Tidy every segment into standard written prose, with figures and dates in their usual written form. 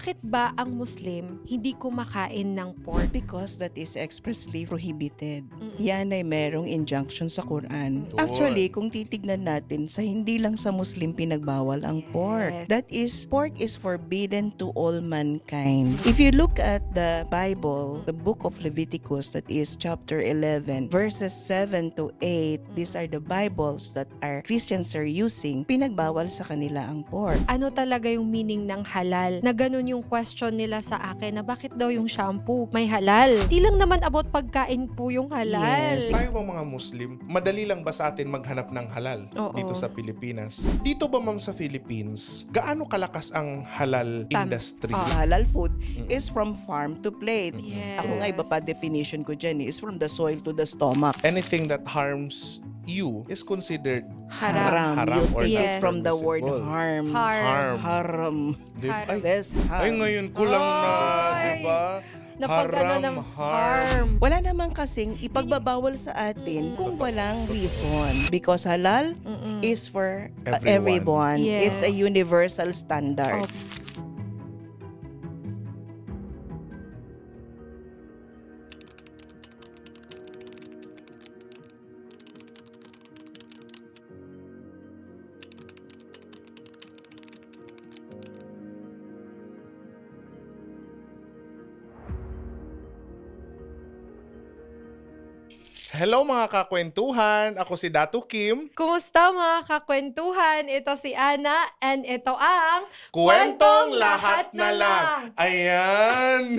Bakit ba ang Muslim hindi kumakain ng pork? Because that is expressly prohibited. Mm-mm. Yan ay merong injunction sa Quran. Doon. Actually, kung titignan natin, sa hindi lang sa Muslim pinagbawal ang pork. That is, pork is forbidden to all mankind. If you look at the Bible, the book of Leviticus, that is chapter 11, verses 7 to 8, these are the Bibles that our Christians are using. Pinagbawal sa kanila ang pork. Ano talaga yung meaning ng halal? Na ganun yung question nila sa akin na bakit daw yung shampoo may halal? Di lang naman about pagkain po yung halal. Yes. Tayo bang mga Muslim, madali lang ba sa atin maghanap ng halal Oo. dito sa Pilipinas? Dito ba ma'am sa Philippines, gaano kalakas ang halal industry? Halal food is from farm to plate. Yes. Ako nga, iba pa definition ko dyan, is from the soil to the stomach. Anything that harms you is considered Haram. Haram You or take Yes. it from the word permissible. harm. Harm. Haram. Haram. Ay, Less harm. ay, ngayon ko lang na, Ay. diba? Na pag ano ng harm. Wala naman kasing ipagbabawal sa atin kung walang reason. Because halal Mm-mm. is for Everyone. everyone. Yes. It's a universal standard. Okay. Hello mga kakwentuhan, ako si Datu Kim. Kumusta mga kakwentuhan? Ito si Ana and ito ang Kwentong lahat na lang. Ayan.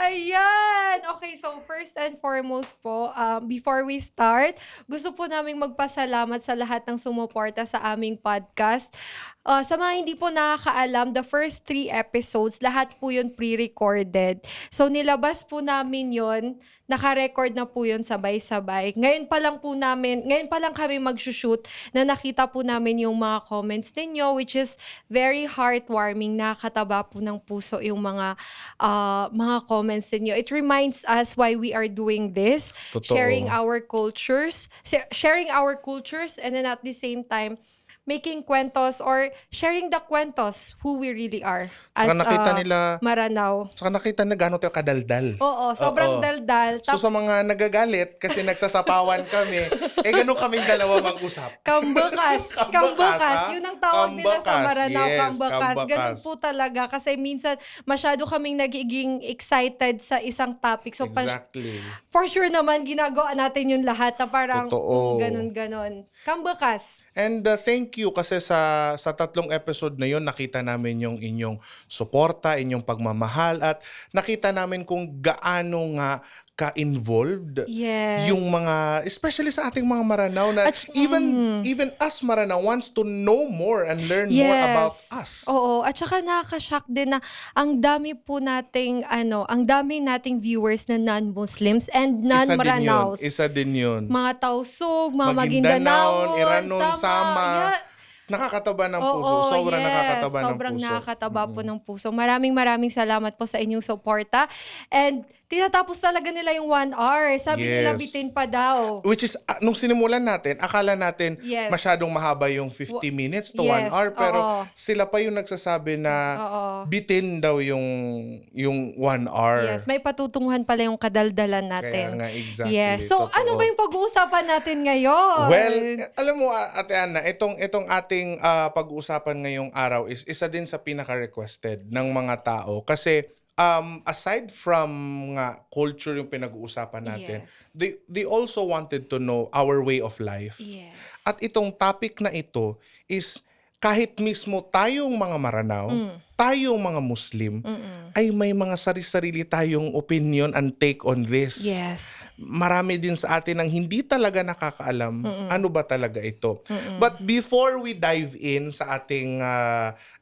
Ayan! Okay, so first and foremost po, before we start, gusto po naming magpasalamat sa lahat ng sumuporta sa aming podcast. Sa mga hindi po nakakaalam, the first 3 episodes, lahat po yun pre-recorded. So nilabas po namin yun, naka-record na po yun sabay-sabay. Ngayon pa lang kami mag-shoot na nakita po namin yung mga comments ninyo, which is very heartwarming, nakakataba po ng puso yung mga comments ninyo. It reminds us why we are doing this, Totoo. sharing our cultures, and then at the same time, making kwentos or sharing the kwentos who we really are as Saka nakita nila, Maranao. saka nakita na gano'n tayo kadaldal. Oo, sobrang Oo. daldal. So sa mga nagagalit kasi nagsasapawan kami, ganun kaming dalawa mag-usap. Kambakas. ha? Yun ang tawag nila sa Kambakas, Maranao, yes, kambakas. Ganun kambakas. po talaga. Kasi minsan, masyado kaming nagiging excited sa isang topic. So, Exactly. for sure naman, ginagawa natin yung lahat na parang Totoo. ganun. Kambakas. And thank you kasi sa 3 episode na yon nakita namin yung inyong suporta, inyong pagmamahal at nakita namin kung gaano nga ka-involved Yes. yung mga, especially sa ating mga Maranao na At- even us Maranao wants to know more and learn more about us. Oo, at saka nakaka-shock din na ang dami nating viewers na non-Muslims and non-Maranaos. Isa din yun. Mga Tausug, mga Maguindanao, Maguindanaon, Iranon, Sama. Yeah. Nakakataba ng puso. Oo, Sobrang yes. nakakataba ng Sobrang puso. nakakataba po ng puso. Maraming salamat po sa inyong suporta. And tinatapos talaga nila yung 1 hour. Sabi nila Yes. bitin pa daw. Which is, nung sinimulan natin, akala natin Yes. masyadong mahaba yung 50 minutes to Yes, 1 hour. Pero oo. sila pa yung nagsasabi na Oo. bitin daw yung 1 hour. Yes, may patutunguhan pala yung kadaldalan natin. Kaya nga, exactly. Yes. So, Totoo. ano ba yung pag-uusapan natin ngayon? Well, alam mo, Ate Ana, itong ating pag-uusapan ngayong araw is isa din sa pinaka-requested ng mga tao. Kasi aside from nga culture yung pinag-uusapan natin, Yes. they also wanted to know our way of life. Yes. At itong topic na ito is kahit mismo tayong mga Maranao, tayong mga Muslim, ay may mga sarili-sarili tayong opinion and take on this. Yes. Marami din sa atin ang hindi talaga nakakaalam ano ba talaga ito. But before we dive in sa ating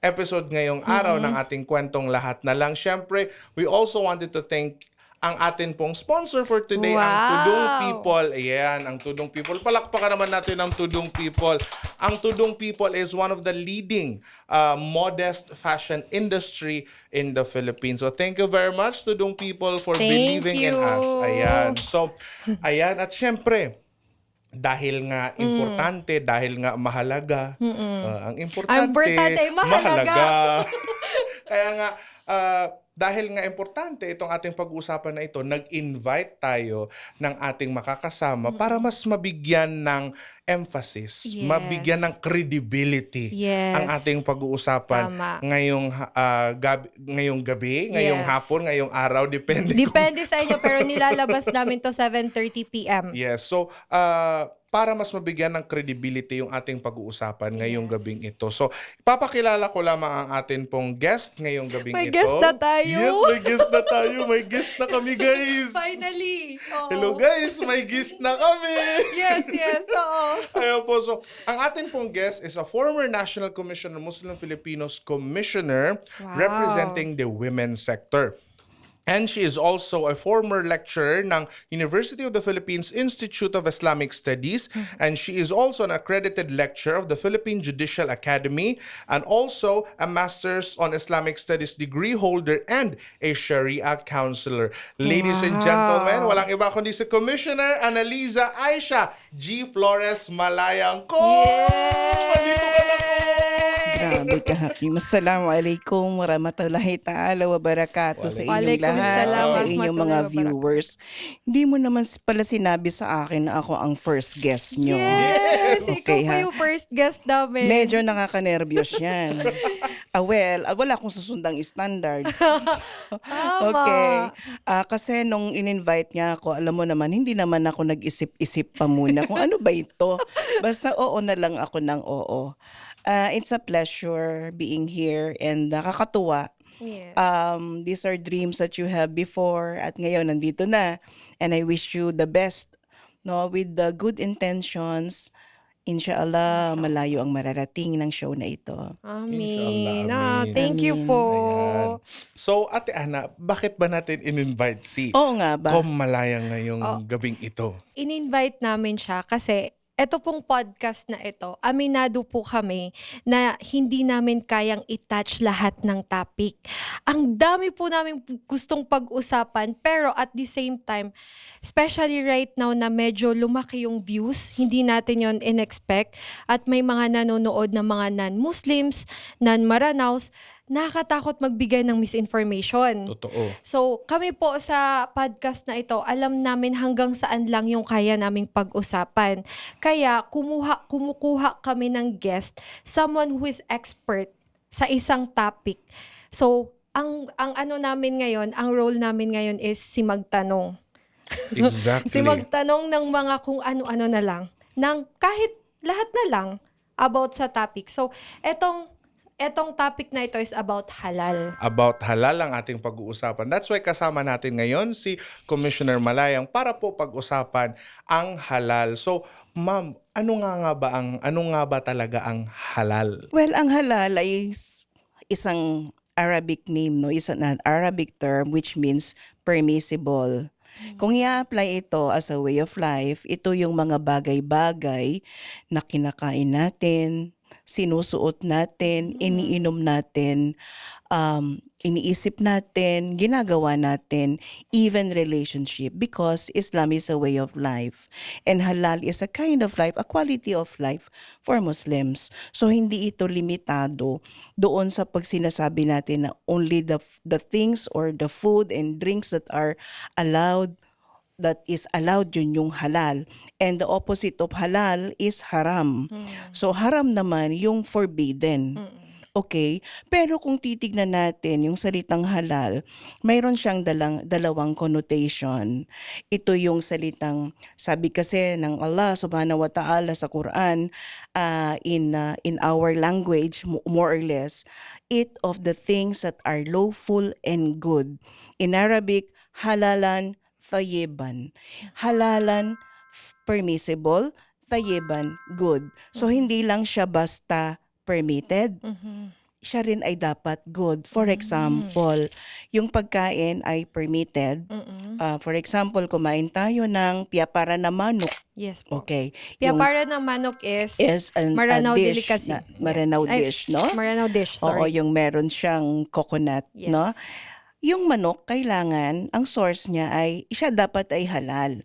episode ngayong araw ng ating kwentong lahat na lang, syempre, we also wanted to thank ang atin pong sponsor for today, ang Wow! Tudong People. Ayan, ang Tudong People. Palakpakan naman natin ang Tudong People. Ang Tudong People is one of the leading modest fashion industry in the Philippines. So thank you very much, Tudong People, for Thank believing in you. us. Ayan. So, ayan. At syempre, dahil nga importante, dahil nga mahalaga, ang importante, Ang importante ay mahalaga. Kaya nga, dahil nga importante itong ating pag-uusapan na ito, nag-invite tayo ng ating makakasama para mas mabigyan ng emphasis, Yes. mabigyan ng credibility Yes. ang ating pag-uusapan Tama. ngayong gabi, ngayong Yes. hapon, ngayong araw, depende kung Depende sa inyo, pero nilalabas namin to 7:30 p.m. Yes. So, para mas mabigyan ng credibility yung ating pag-uusapan ngayong Yes. gabing ito. So, ipapakilala ko lamang ang atin pong guest ngayong gabing May ito. guest na tayo. Yes, may guest na tayo. May guest na kami, guys. Finally! Oo. Hello, guys. May guest na kami. Yes, oo. Ayun po. So, ang atin pong guest is a former National Commission of Muslim Filipinos Commissioner Wow. representing the women's sector. And she is also a former lecturer ng University of the Philippines Institute of Islamic Studies. And she is also an accredited lecturer of the Philippine Judicial Academy and also a Master's on Islamic Studies degree holder and a Sharia counselor. Ladies and Wow. gentlemen, walang iba kundi si Commissioner Annaliza Aisha G. Flores Malayang ko! Nandito ka na ko! Grabe ka, Hakim. Assalamualaikum warahmatullahi ta'ala wa barakatuh sa inyong lahat, Waalaikumsalam sa inyong mga warahmatullahi viewers. Hindi mo naman pala sinabi sa akin na ako ang first guest nyo. Yes! Okay, Ikaw po ha? yung first guest namin. Medyo nakaka-nervyos yan. Wala akong susundang standard. Tama. Okay. Kasi nung in-invite niya ako, alam mo naman, hindi naman ako nag-isip-isip pa muna kung ano ba ito. Basta oo na lang ako ng oo. It's a pleasure being here and nakakatuwa. Yes. These are dreams that you have before at ngayon nandito na. And I wish you the best, no, with the good intentions. Inshallah, malayo ang mararating ng show na ito. Amin. Inshallah, amin. Thank you Amin. po. Ayan. So, Ate Ana, bakit ba natin in-invite si Oo nga ba? Kom Malayang ngayong Oh. gabing ito? In-invite namin siya kasi ito pong podcast na ito, aminado po kami na hindi namin kayang i-touch lahat ng topic. Ang dami po namin gustong pag-usapan, pero at the same time, especially right now na medyo lumaki yung views, hindi natin yon in-expect, at may mga nanonood na mga non-Muslims, non-Maranaos, nakakatakot magbigay ng misinformation. Totoo. So, kami po sa podcast na ito, alam namin hanggang saan lang yung kaya naming pag-usapan. Kaya, kumukuha kami ng guest, someone who is expert sa isang topic. So, ang ano namin ngayon, ang role namin ngayon is si magtanong. Exactly. Si magtanong ng mga kung ano-ano na lang, ng kahit lahat na lang about sa topic. So, etong topic na ito is about halal. About halal ang ating pag-uusapan. That's why kasama natin ngayon si Commissioner Malayang para po pag-usapan ang halal. So, ma'am, ano nga ba talaga ang halal? Well, ang halal ay isang Arabic name, no? Isang an Arabic term which means permissible. Kung i-apply ito as a way of life, ito yung mga bagay-bagay na kinakain natin, sinusuot natin, iniinom natin, iniisip natin, ginagawa natin, even relationship, because Islam is a way of life. And halal is a kind of life, a quality of life for Muslims. So hindi ito limitado doon sa pag sinasabi natin na only the things or the food and drinks that are allowed, that is allowed, yun yung halal. And the opposite of halal is haram. So haram naman yung forbidden. Okay? Pero kung titignan natin yung salitang halal, mayroon siyang dalawang connotation. Ito yung salitang, sabi kasi ng Allah subhanahu wa ta'ala sa Quran, in our language, more or less, eat of the things that are lawful and good. In Arabic, halalan, tayyiban. Halalan, permissible, tayyiban, good. So, hindi lang siya basta permitted, siya rin ay dapat good. For example, yung pagkain ay permitted. For example, kumain tayo ng piyapara na manok. Yes po. Okay. Kaya Yung para ng manok is a Maranao dish, delicacy. Maranao Ay, dish, no? Maranao dish, Oo, sorry. yung meron siyang coconut, Yes. no? Yung manok, kailangan, ang source niya ay, siya dapat ay halal.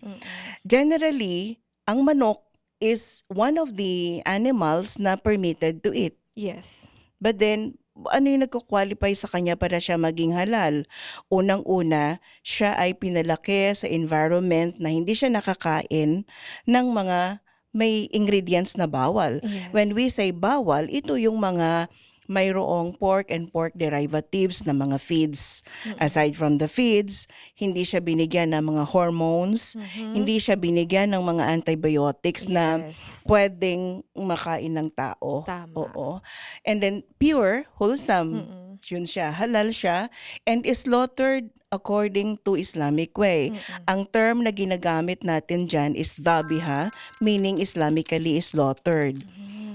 Generally, ang manok is one of the animals na permitted to eat. Yes. But then, ano yung nagko-qualify sa kanya para siya maging halal? Unang-una, siya ay pinalaki sa environment na hindi siya nakakain ng mga may ingredients na bawal. Yes. When we say bawal, ito yung mga mayroong pork and pork derivatives na mga feeds. Aside from the feeds, hindi siya binigyan ng mga hormones, hindi siya binigyan ng mga antibiotics na Yes. pwedeng makain ng tao. Tama. Oo. And then pure, wholesome. Yun siya, halal siya, and is slaughtered according to Islamic way. Ang term na ginagamit natin dyan is dhabiha, meaning Islamically slaughtered.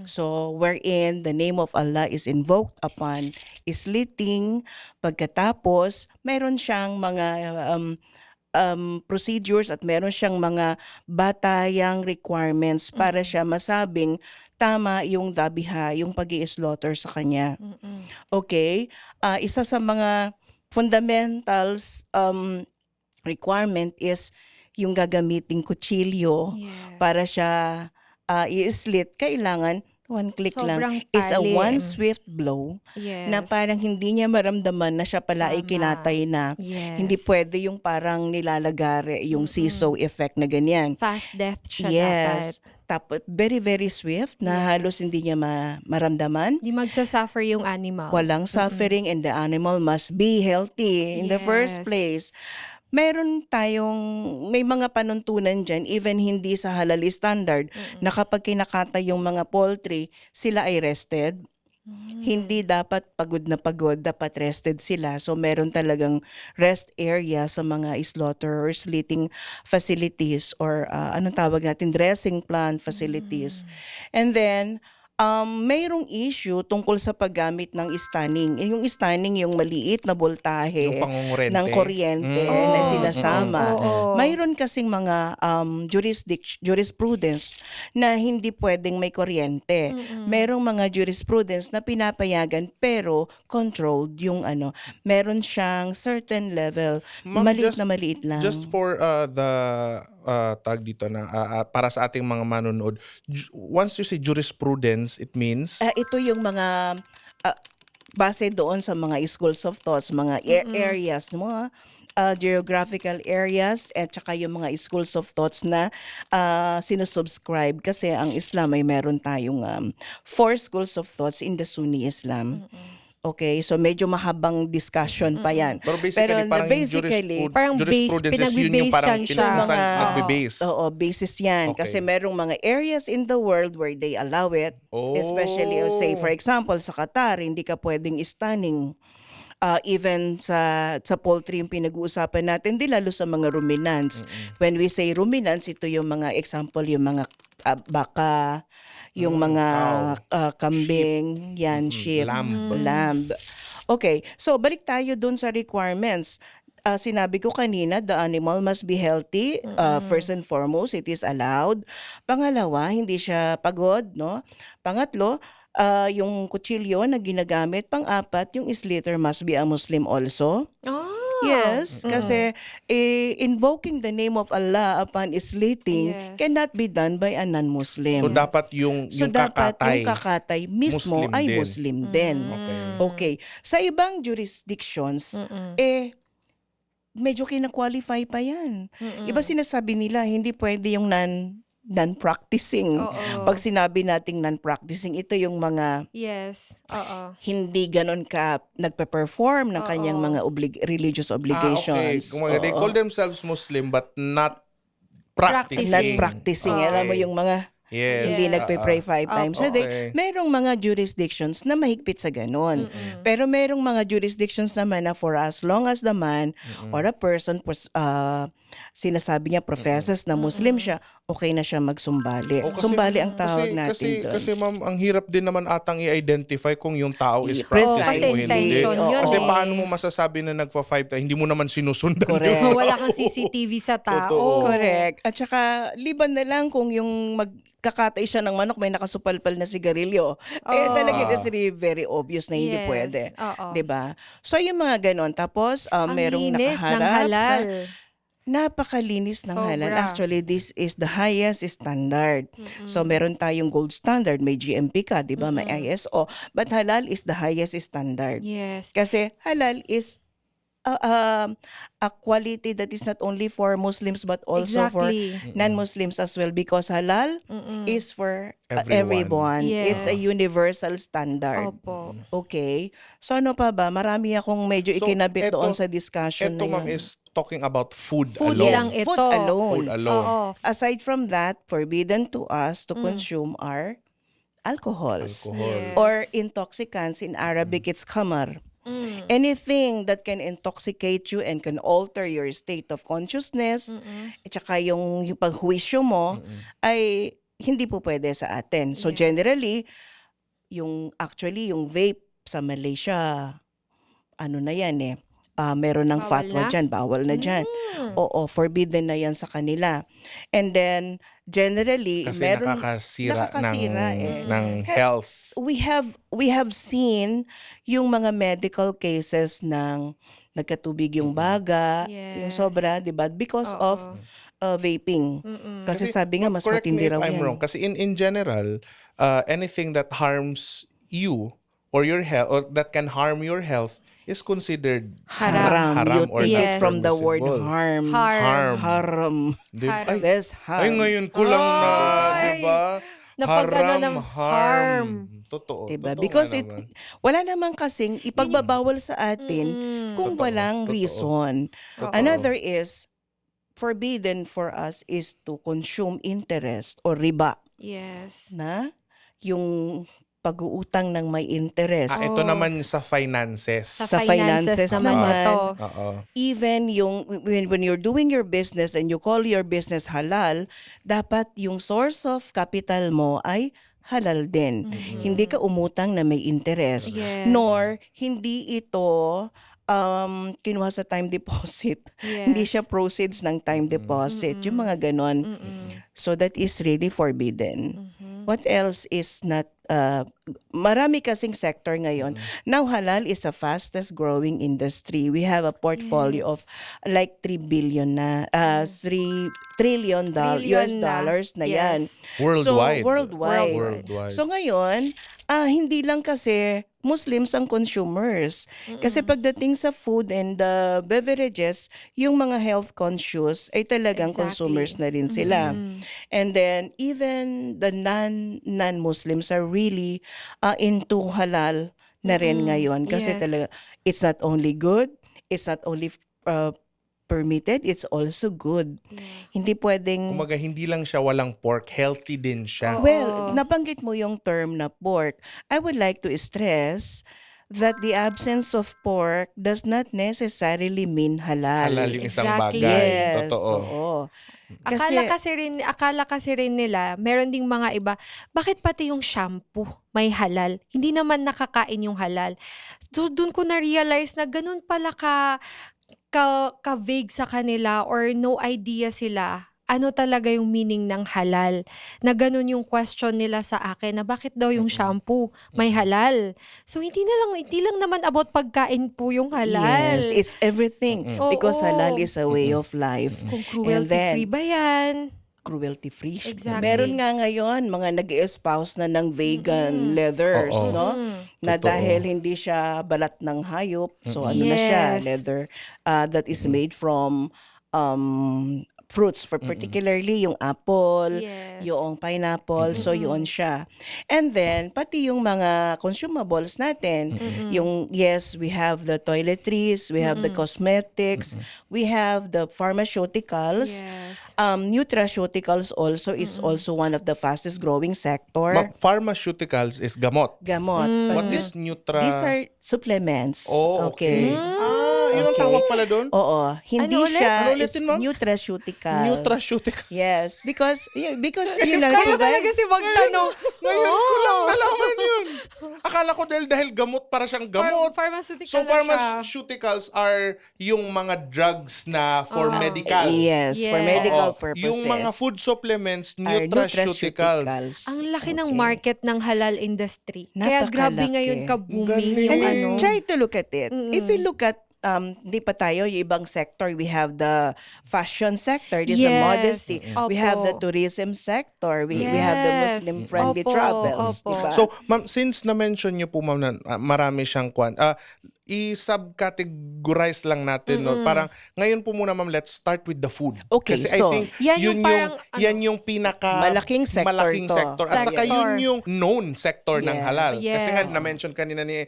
So, wherein the name of Allah is invoked upon slitting, pagkatapos, meron siyang mga procedures at meron siyang mga batayang requirements para siya masabing tama yung dhabiha, yung pag-i-slaughter sa kanya. Okay? Isa sa mga fundamentals requirement is yung gagamiting kutsilyo Yes. para siya i-slit. Kailangan one click lang. Sobrang Is a talim. one swift blow Yes. na parang hindi niya maramdaman na siya pala ay Tama. kinatay na. Yes. Hindi pwede yung parang nilalagare, yung seesaw effect na ganyan. Fast death siya dapat. Yes. Tapos very, very swift na halos hindi niya maramdaman. Di magsasuffer yung animal. Walang suffering and the animal must be healthy in the first Yes. place. Meron tayong, may mga panuntunan dyan, even hindi sa halal standard, na kapag kinakatay yung mga poultry, sila ay rested. Hindi dapat pagod na pagod, dapat rested sila. So meron talagang rest area sa mga slaughter or slitting facilities or anong tawag natin, dressing plant facilities. And then, mayroong issue tungkol sa paggamit ng stunning. Yung stunning, yung maliit na voltahe Yung pangungurente. ng kuryente na sinasama. Oo. Mayroon kasing mga jurisprudence na hindi pwedeng may kuryente. Merong mga jurisprudence na pinapayagan pero controlled yung ano. Meron siyang certain level. Ma'am, Maliit lang. Just for the tag dito na para sa ating mga manonood, once you say jurisprudence, it means Ito yung mga base doon sa mga schools of thoughts, mga areas, mga geographical areas at saka yung mga schools of thoughts na sinusubscribe kasi ang Islam ay meron tayong 4 schools of thoughts in the Sunni Islam. Okay, so medyo mahabang discussion pa yan. pero basically parang yung parang jurisprudence is yun yung pinagbe-base parang yan siya. pinag-usan, Mga- nagbe-base. Oo, basis yan. Okay. Kasi merong mga areas in the world where they allow it. Oh. Especially, say, for example, sa Qatar, hindi ka pwedeng stunning. Even sa poultry yung pinag-uusapan natin, di lalo sa mga ruminants. When we say ruminants, ito yung mga example, yung mga baka, yung mga kambing, yan, sheep, lamb. Okay, so balik tayo dun sa requirements. Sinabi ko kanina, the animal must be healthy. First and foremost, it is allowed. Pangalawa, hindi siya pagod, no? Pangatlo, yung kutsilyo na ginagamit. Pang-apat, yung slaughter must be a Muslim also. Yes, kasi invoking the name of Allah upon slitting Yes. cannot be done by a non-Muslim. So dapat yung dapat kakatay. yung kakatay mismo Muslim ay din. Muslim din. Okay. Sa ibang jurisdictions, medyo kina-qualify pa yan. Iba sinasabi nila, hindi pwede yung non-practicing. Oo. Pag sinabi nating non-practicing, ito yung mga Yes. Oo. hindi ganon ka nagpe-perform ng kanyang mga religious obligations. Okay. They Oo. call themselves Muslim but not practicing. Not practicing. Okay. Alam mo yung mga Yes. hindi nagpe-pray 5 times a day. Okay. Merong mga jurisdictions na mahigpit sa ganon. Pero merong mga jurisdictions naman na for as long as the man or a person sinasabi niya professes na Muslim siya, okay na siya magsumbali. O, kasi- Sumbali ang tawag natin doon. Kasi ma'am, ang hirap din naman atang i-identify kung yung tao is Precisely. practicing o Kasi hindi. intention yun Kasi eh. paano mo masasabi na nagfa-5 times, hindi mo naman sinusundan Correct. yun. Wala kang CCTV sa tao. Totoo. Correct. At saka, liban na lang kung yung magkakatay siya ng manok, may nakasupalpal na sigarilyo. Talaga it is really very obvious na hindi Yes. pwede. Oo. 'Di ba? So, yung mga ganon. Tapos, Ang merong linis ng nakaharap halal. Napakalinis ng halal. Sobra. Actually, this is the highest standard. So, meron tayong gold standard, may GMP ka, di ba? May ISO. But halal is the highest standard. Yes. Kasi halal is a quality that is not only for Muslims but also for Exactly. non-Muslims as well, because halal is for everyone. It's a Yes. universal standard. Opo. Okay? So ano pa ba? Marami akong medyo So, ikinabit eto- doon sa discussion Ito, na ma'am, yun. is talking about food, Food alone. lang ito. Food alone. Food alone. Oo. Aside from that, forbidden to us to consume are alcohols. Alcohol. Yes. Or intoxicants. In Arabic, it's khamar. Anything that can intoxicate you and can alter your state of consciousness, at saka yung paghuwisyo mo, ay hindi po pwede sa atin. So Yes. generally, yung vape sa Malaysia, ano na yan meron ng Bawal fatwa na? dyan, bawal na dyan. Oo, forbidden na yan sa kanila. And then, generally, Kasi meron... nakakasira ng, eh. ng health. We have seen yung mga medical cases ng nagkatubig yung baga, yung Yes. sobra, 'di ba? Because of vaping. Kasi sabi nga mas correct me matindi if raw I'm yan. wrong. Kasi in general, anything that harms you or your health, or that can harm your health, is considered Haram. haram You or take Yes. it from the word permissible. harm. Harm. Haram. Di- Haram. Ay, Let's harm. ay, ngayon ko lang na, Ay! di ba? Napag-ano ng harm. Totoo. Diba? Totoo Because nga it naman. wala namang kasing ipagbabawal sa atin kung Totoo, walang totoo. reason. Oo. Another is, forbidden for us is to consume interest or riba, Yes. na yung pag-uutang ng may interest. Ito Oh. naman sa finances. Sa finances naman naman. ito. Oo. Even yung when you're doing your business and you call your business halal, dapat yung source of capital mo ay halal din. Hindi ka umutang na may interest. Yes. Nor hindi ito kinuha sa time deposit. Yes. Hindi siya proceeds ng time deposit. Yung mga ganon. So that is really forbidden. What else is not marami kasing sector ngayon. Now halal is the fastest growing industry. We have a portfolio of like 3 billion na 3 trillion US dollars na yan. Worldwide. So worldwide. Worldwide. So ngayon, hindi lang kasi Muslims ang consumers. Kasi pagdating sa food and beverages, yung mga health conscious ay talagang Exactly. consumers na rin sila. And then even the non-Muslims are really into halal na rin ngayon. Kasi Yes. talaga, it's not only good, it's not only permitted, it's also good. Hindi pwedeng... Kumaga, hindi lang siya walang pork, healthy din siya. Oo. Well, nabanggit mo yung term na pork. I would like to stress that the absence of pork does not necessarily mean halal. Halal yung isang Exactly. bagay. Yes, Totoo. oo. Akala kasi rin nila, meron ding mga iba, bakit pati yung shampoo may halal? Hindi naman nakakain yung halal. So, dun ko na-realize na ganun pala ka-vague sa kanila or no idea sila ano talaga yung meaning ng halal. Na ganun yung question nila sa akin na bakit daw yung shampoo may halal. So hindi lang naman about pagkain po yung halal. Yes, it's everything. Because Oo. halal is a way of life. Kung And then, cruelty-free ba yan? cruelty-free. Exactly. Meron nga ngayon, mga nag-espouse na ng vegan leathers, Oo. no? Na Totoo. dahil hindi siya balat ng hayop, so ano na siya, Yes. leather that is made from fruits, for particularly yung apple, Yes. yung pineapple, so yun siya. And then, pati yung mga consumables natin, yung, yes, we have the toiletries, we have the cosmetics, we have the pharmaceuticals, Yes. nutraceuticals also is also one of the fastest growing sector. Pharmaceuticals is gamot. Gamot. What But is Nutra? these are supplements. Oh, okay. Yun ang Okay. tawag pala doon? Oo. Hindi Ano ulit? siya Ano is ulitin, ma'am? nutraceutical. Nutraceutical. Yes, because yun lang Kaya talaga provides. si magtanong. Ngayon ko lang nalaman yun. Akala ko dahil gamot para siyang gamot. Pharmaceutical So na siya. pharmaceuticals are yung mga drugs na for medical. Yes, for Yes. medical Oo. purposes. Yung mga food supplements, are nutraceuticals. Ang laki ng Okay. market ng halal industry. Kaya grabe Napakalaki. ngayon ka-booming Galing. yung And then ano. try to look at it. If you look at hindi pa tayo, yung ibang sector, we have the fashion sector, this is a Yes. modesty. We have the Opo. tourism sector, we have the Yes. Muslim-friendly Opo, travels, opo. diba? So, ma'am, since na-mention niyo po, ma'am, na marami siyang i-subcategorize lang natin, no? Parang, ngayon po muna, ma'am, let's start with the food. Okay, Kasi I so, think, Yan yun yung parang, yan yung pinaka malaking sector malaking to. sector. At saka Sector. yun yung known sector ng Yes. halal. Kasi nga, Yes. na-mention kanina ni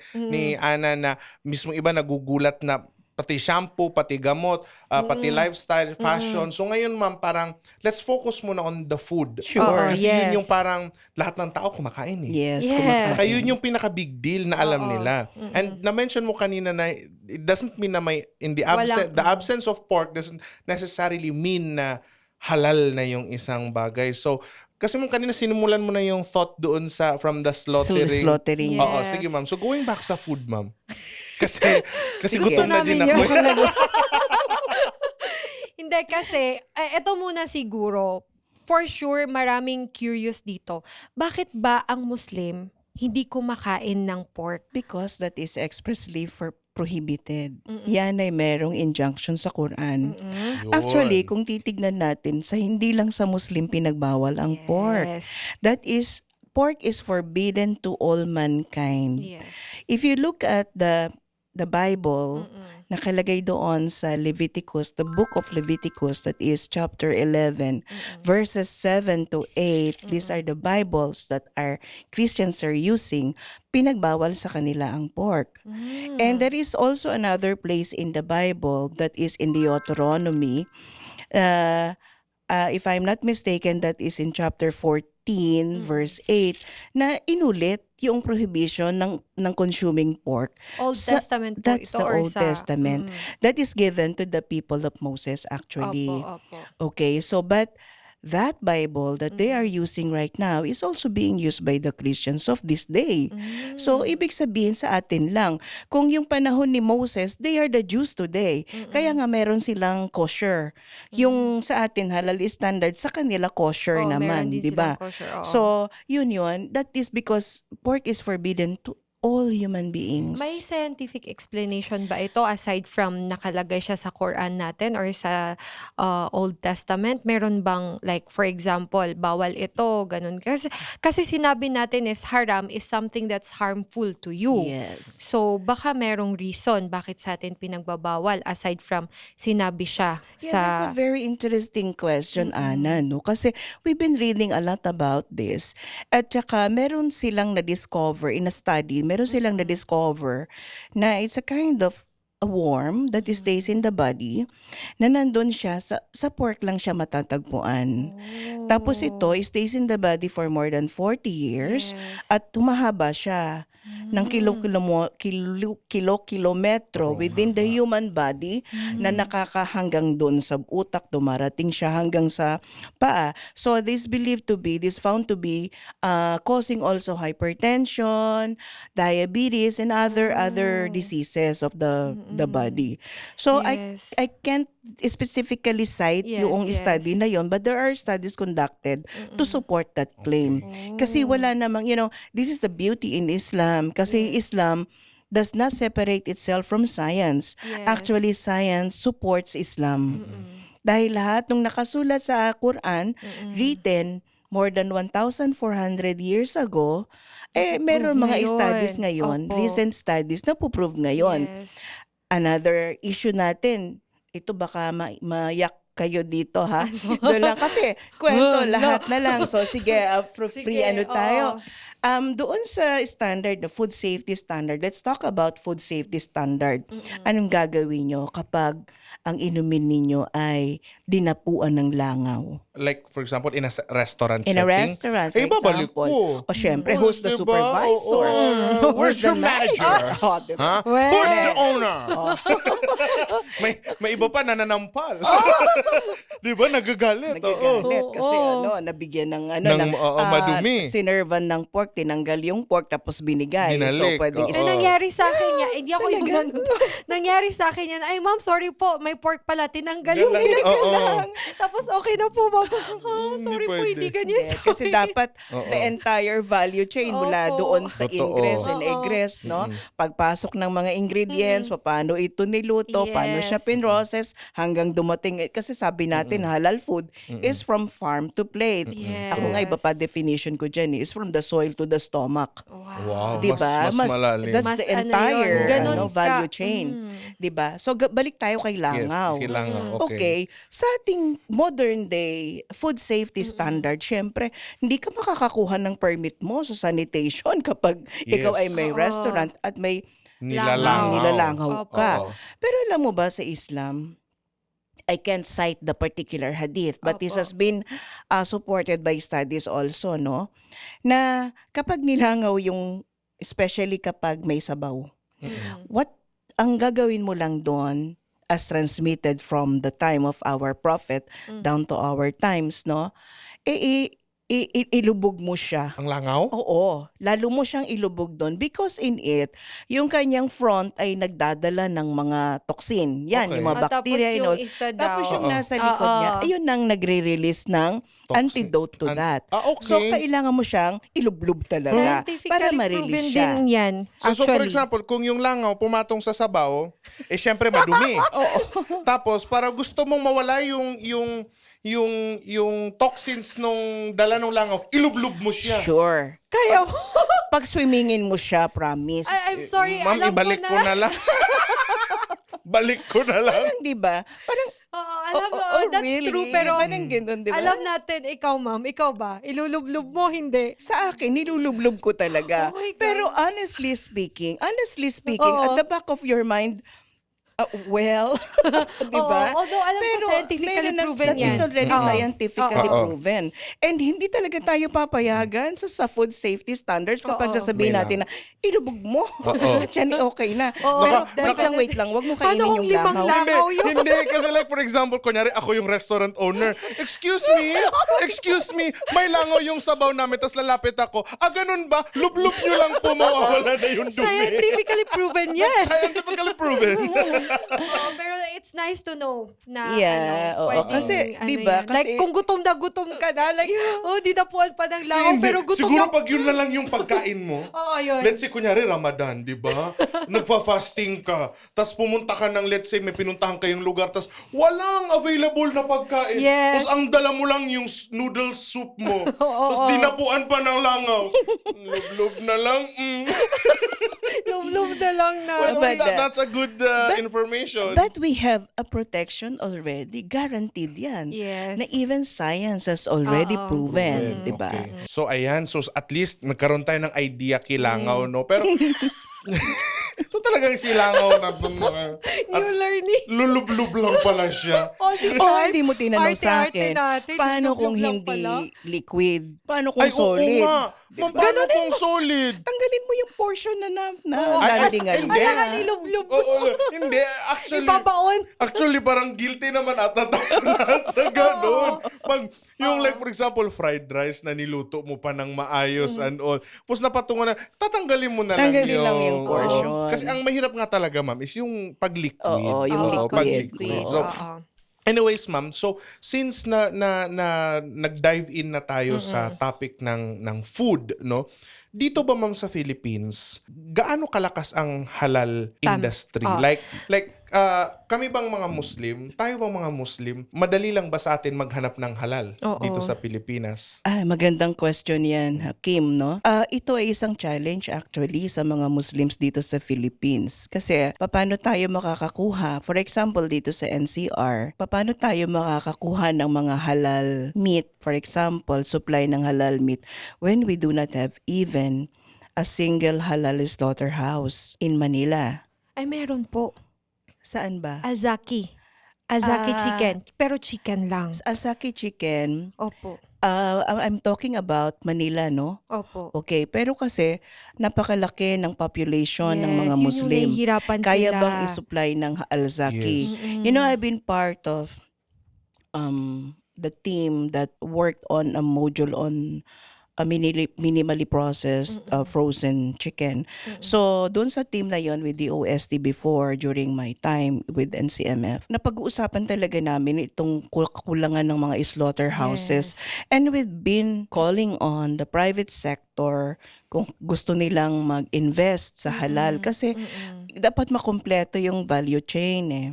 Ana na mismo iba nagugulat na pati shampoo, pati gamot, pati lifestyle, fashion. So ngayon, ma'am, parang let's focus muna on the food. Sure. Oo, Kasi yun yes. yung parang lahat ng tao kumakain eh. Yes, Yes. kumakain. Saka yun yung pinaka-big deal na alam nila. And na-mention mo kanina na it doesn't mean na may, in the absence of pork doesn't necessarily mean na halal na yung isang bagay. So, kasi mo kanina sinimulan mo na yung thought doon sa from the slaughtering. Slaughtering. Yes. Oo, sige ma'am. So going back sa food, ma'am. Kasi Sige. gutom na din ako. Gusto namin Hindi kasi, eto muna siguro, for sure maraming curious dito. Bakit ba ang Muslim hindi kumakain ng pork? Because that is expressly prohibited. Yan ay merong injunction sa Quran. Yun. Actually, kung titignan natin, sa hindi lang sa Muslim pinagbawal ang pork. Yes. That is, pork is forbidden to all mankind. Yes. If you look at the Bible, nakalagay doon sa Leviticus, the book of Leviticus, that is chapter 11, verses 7 to 8. These are the Bibles that our Christians are using. Pinagbawal sa kanila ang pork. And there is also another place in the Bible that is in Deuteronomy. If I'm not mistaken, that is in chapter 14, verse 8, na inulit yung prohibition ng consuming pork. Old Testament po That's ito the or Old sa... Testament. That is given to the people of Moses actually. Opo. Okay, so but that Bible that they are using right now is also being used by the Christians of this day. So, ibig sabihin sa atin lang, kung yung panahon ni Moses, they are the Jews today. Kaya nga meron silang kosher. Yung sa atin, halal standard, sa kanila kosher Oo, meron naman, din di ba? silang kosher, oo. So, yun. That is because pork is forbidden to all human beings. May scientific explanation ba ito aside from nakalagay siya sa Quran natin or sa Old Testament? Meron bang like for example, bawal ito, ganun? Kasi sinabi natin is haram is something that's harmful to you. Yes. So baka merong reason bakit sa atin pinagbabawal aside from sinabi siya Yeah, sa... that's a very interesting question, Ana, no? Kasi we've been reading a lot about this. At saka, meron silang na-discover in a study, meron silang na-discover na it's a kind of a worm that stays in the body na nandun siya, sa pork lang siya matatagpuan. Tapos ito, it stays in the body for more than 40 years at humahaba siya ng kilometro within the human body na nakakahanggang doon sa utak, dumarating siya hanggang sa paa. So this found to be causing also hypertension, diabetes, and other diseases of the body. So Yes. I can't specifically cite Yes, yung study na yon, but there are studies conducted to support that claim. Kasi wala namang, this is the beauty in Islam. Kasi Islam does not separate itself from science. Yes. Actually, science supports Islam. Dahil lahat ng nakasulat sa Quran, written more than 1,400 years ago, meron mga ngayon. studies ngayon, Opo. recent studies na puprove ngayon. Yes. Another issue natin, ito baka mayak kayo dito ha. Doon lang kasi kwento lahat na lang. So sige, free Sige, tayo. oo. Doon sa standard, the food safety standard, let's talk about food safety standard. Anong gagawin nyo kapag ang inumin ninyo ay dinapuan ng langaw? Like, for example, in a restaurant In a setting. restaurant, for Babalik example. ko. O syempre, who's the Diba? supervisor? Oo. Where's your manager? Oh, diba? Ha? Well. Who's the owner? may iba pa nananampal. Di ba? Nagagalit. Oo. Nagagalit kasi Oo. nabigyan ng Ng, madumi. sinervan ng pork pork, tinanggal yung pork, tapos binigay. Binalik, So, pwedeng oo. Eh, nangyari sa akin yan. Hindi ako yung talaga? nangyari sa akin yan. Ay, ma'am, sorry po. May pork pala. Tinanggal yung Galang, oo. Tapos okay na po, ma'am. Ah, sorry po, pwede. hindi ganyan. Yeah, kasi Sorry. dapat Oo. the entire value chain mula Opo. doon sa Totoo. ingress and Oo. egress, no? Pagpasok ng mga ingredients, paano ito niluto, paano siya Yes. pinrocess, hanggang dumating. Kasi sabi natin, halal food is from farm to plate. Yes. Ako nga, iba pa definition ko dyan, is from the soil to the stomach. Wow, Diba? mas malalim. That's Mas the ano entire yun, ganun value ka. chain. Diba? So, balik tayo kay langaw. Yes, silangaw. Okay. Sa ating modern day food safety standard, syempre, hindi ka makakakuha ng permit mo sa sanitation kapag ikaw ay may Oo. restaurant at may Nilalangaw. nilalangaw Opo. ka. Oo. Pero alam mo ba sa Islam, I can't cite the particular hadith, but this Opo. has been supported by studies also, no? Na kapag nilangaw yung, especially kapag may sabaw, what ang gagawin mo lang doon as transmitted from the time of our prophet down to our times, no? Ilubog mo siya. Ang langaw? Oo, lalo mo siyang ilubog doon because in it, yung kanyang front ay nagdadala ng mga toxin. Yan, Okay. yung mga Ah, tapos bacteria and all. yung isa Tapos daw. yung Oo. nasa likod Oo. niya, ayun ang nagre-release ng Toxin. antidote to that. Okay. So, kailangan mo siyang ilublob talaga Scientifically para proven ma-release siya. din yan. So for Actually. example, kung yung langaw pumatong sa sabaw, eh syempre madumi. Tapos para gusto mong mawala yung toxins nung dala ng langaw, ilublob mo siya. Sure. Kaya mo. Pag swimmingin mo siya, promise. I'm sorry, Ma'am, alam ibalik ko ko na lang. Balik ko na lang. Parang, di ba? Parang, Oo, alam mo, that's really? true, pero Parang ganun, di ba? alam natin, ikaw ma'am, ikaw ba? Ilulublob mo, hindi. Sa akin, nilulublob ko talaga. Oh my God. Pero honestly speaking, Oo. at the back of your mind, well, di ba? Oo, although alam ko scientifically meron proven that yan. is already Oo. scientifically Oo. proven. And hindi talaga tayo papayagan sa food safety standards kapag Oo. sasabihin May natin na ilubog mo. Oo. At yan okay na. Oo, Pero wait lang, wag mo Paano kainin kung yung limang langaw. langaw yun? Hindi, kasi like for example, kunyari ako yung restaurant owner. Excuse me, may langaw yung sabaw namin, tas lalapit ako. Ganun ba? Lublob nyo lang po, mawawala na yung dumi. Scientifically proven yan. Scientifically proven. Oo, pero it's nice to know na Yeah, oo. pwedeng, Kasi, ano di ba, yan. Like kasi- kung gutom ka na, like, di napuan pa ng langaw, Hindi. pero gutom Siguro na. pag yun na lang yung pagkain mo. Oo, yun. Let's say, kunyari, Ramadan, di ba? Nagfa-fasting ka. Tapos pumunta ka ng, let's say, may pinuntahan kayong lugar, tapos walang available na pagkain. Yes. Tapos ang dala mo lang yung noodle soup mo. Oo, Tapos dinapuan pa ng langaw. Lub-lub na lang. Lum-lum na lang na. Well, But, that's a good information. But we have a protection already. Guaranteed yan. Yes. Na even science has already Oo. proven, di ba? Okay. So ayan, so at least nagkaroon tayo ng idea kilangaw, no? Pero ito talagang silangaw na New learning. lulublub lang pala siya. All the Oh, time. hindi mo tinanong sa Arte-arte akin. natin, Paano kung lublob lang hindi pala. liquid? Paano kung Ay, oo solid? nga. Ma'am, paano kung solid? Tanggalin mo yung portion na Ay, landingan. hindi. Kailangan ilublob mo. Oo, hindi. Ibabaon. Actually, parang guilty naman ata tayo lahat sa ganun. Pag, yung like for example, fried rice na niluto mo pa ng maayos and all. Tapos napatungan na, tatanggalin mo na Tanggalin lang lang yung Oo. portion. Kasi ang mahirap nga talaga, ma'am, is yung pag-liquid. Oo, yung Oo, liquid. pag-liquid. So, Oo. anyways, ma'am, so since nag-dive in na tayo sa topic ng food, no? Dito ba, ma'am, sa Philippines, gaano kalakas ang halal industry? Like kami bang mga Muslim, tayo bang mga Muslim, madali lang ba sa atin maghanap ng halal Oo. dito sa Pilipinas? Magandang question yan, Kim, no? Ito ay isang challenge actually sa mga Muslims dito sa Philippines. Kasi, paano tayo makakakuha? For example, dito sa NCR, paano tayo makakakuha ng mga halal meat? For example, supply ng halal meat when we do not have even a single halal slaughterhouse in Manila. Ay, meron po. Saan ba? Alzaki. Alzaki Ah. chicken. Pero chicken lang. Alsaki Chicken. Opo. I'm talking about Manila, no? Opo. Okay, pero kasi napakalaki ng population ng mga Yes, yun Muslim. yung nahihirapan Kaya sila. bang i-supply ng Alzaki? Yes. Mm-mm. You know, I've been part of the team that worked on a module on minimally processed frozen chicken. So, doon sa team na yon with the OST before, during my time with NCMF, napag-uusapan talaga namin itong kakulangan ng mga slaughterhouses. And we've been calling on the private sector kung gusto nilang mag-invest sa halal kasi dapat makumpleto yung value chain eh.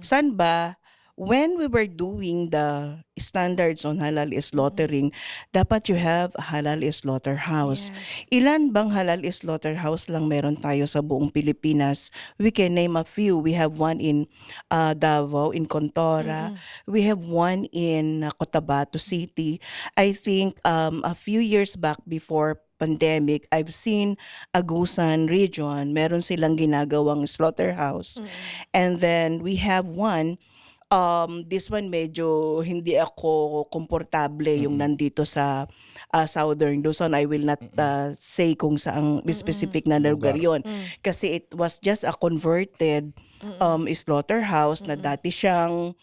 San ba? When we were doing the standards on halal slaughtering, dapat you have a halal slaughterhouse. Ilan bang halal slaughterhouse lang meron tayo sa buong Pilipinas? We can name a few. We have one in Davao, in Contora. We have one in Cotabato City. I think a few years back before pandemic, I've seen Agusan region, meron silang ginagawang slaughterhouse. And then we have one. This one medyo hindi ako komportable yung nandito sa Southern Luzon. I will not say kung saang specific na lugar yun. Kasi it was just a converted slaughterhouse na dati siyang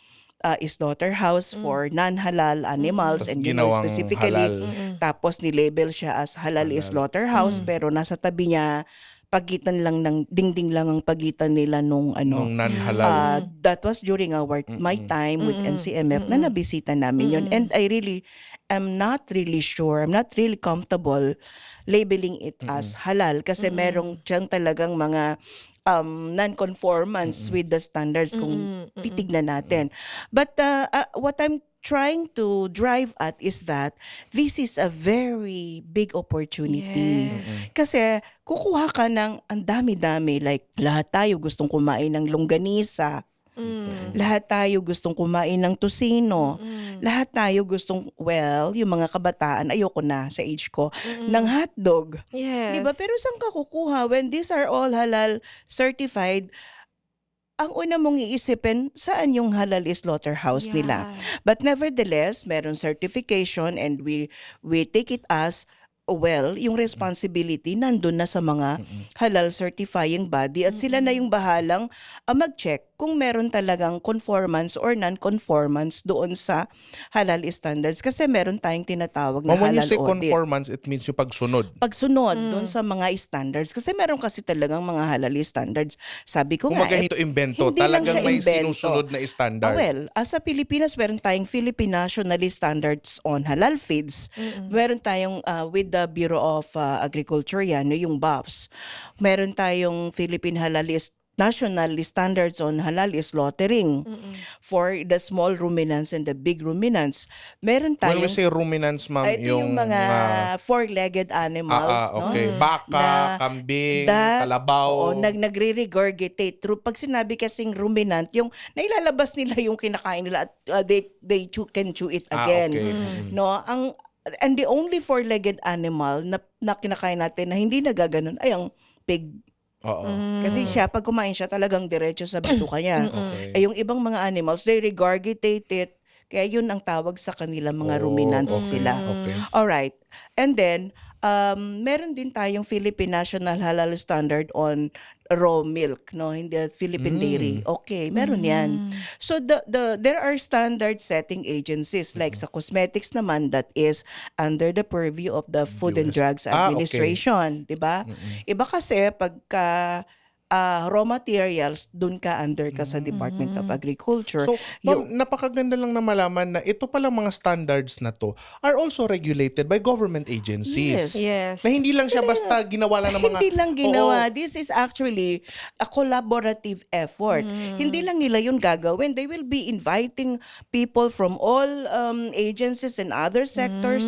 slaughterhouse for non-halal animals and Ginawang specifically halal. tapos nilabel siya as halal slaughterhouse pero nasa tabi niya pagitan lang ng dingding lang ang pagitan nila nung Nung non-halal. that was during my time with NCMF na nabisita namin yun. And I really am not really sure, I'm not really comfortable labeling it as halal kasi merong dyan talagang mga non-conformance with the standards kung titignan natin. But what I'm trying to drive at is that this is a very big opportunity. Kasi kukuha ka ng ang dami-dami, like lahat tayo gustong kumain ng longganisa. Lahat tayo gustong kumain ng tocino. Lahat tayo gustong, yung mga kabataan, ayoko na sa age ko, ng hotdog. Yes. Diba? Pero saan ka kukuha when these are all halal certified? Ang una mong iisipin, saan yung halal slaughterhouse nila? But nevertheless, meron certification and we take it as, yung responsibility nandun na sa mga halal certifying body at sila na yung bahalang mag-check kung meron talagang conformance or non-conformance doon sa halal standards. Kasi meron tayong tinatawag na When you halal say audit. conformance, it means yung pagsunod. Pagsunod doon sa mga standards. Kasi meron kasi talagang mga halal standards. Sabi ko Kung nga, ito invento, hindi lang talagang siya may invento. sinusunod na standard. As a Pilipinas, meron tayong Philippine National Standards on Halal Feeds. Meron tayong with the Bureau of Agriculture yan, yung BAFS. Meron tayong Philippine National Standards on Halal Slaughtering for the small ruminants and the big ruminants. Meron When we tayong say ruminants, ma'am, ito yung mga four-legged animals, no? okay. Baka, kambing, kalabaw. Nagre-regurgitate. Pag sinabi kasing ruminant, yung nailalabas nila yung kinakain nila at they can chew it again. Okay. No, and the only four-legged animal na kinakain natin na hindi nagaganon ay ang pig. Oo. Kasi siya, pag kumain siya, talagang diretso sa bituka niya. Okay. Yung ibang mga animals, they regurgitate it. Kaya yun ang tawag sa kanila, mga ruminants sila. Okay. Alright. And then, meron din tayong Philippine National Halal Standard on raw milk, no? Hindi Philippine Dairy. Okay, meron yan. So there are standard setting agencies like sa cosmetics naman that is under the purview of the Food and Drugs Administration, 'di ba? Iba kasi pagka raw materials, dun ka under ka sa Department of Agriculture. So, ma'am, napakaganda lang na malaman na ito palang mga standards na to are also regulated by government agencies. Yes. Na hindi lang siya basta ginawa lang ng mga... Hindi lang ginawa. Oo. This is actually a collaborative effort. Hindi lang nila yun gagawin. They will be inviting people from all agencies and other sectors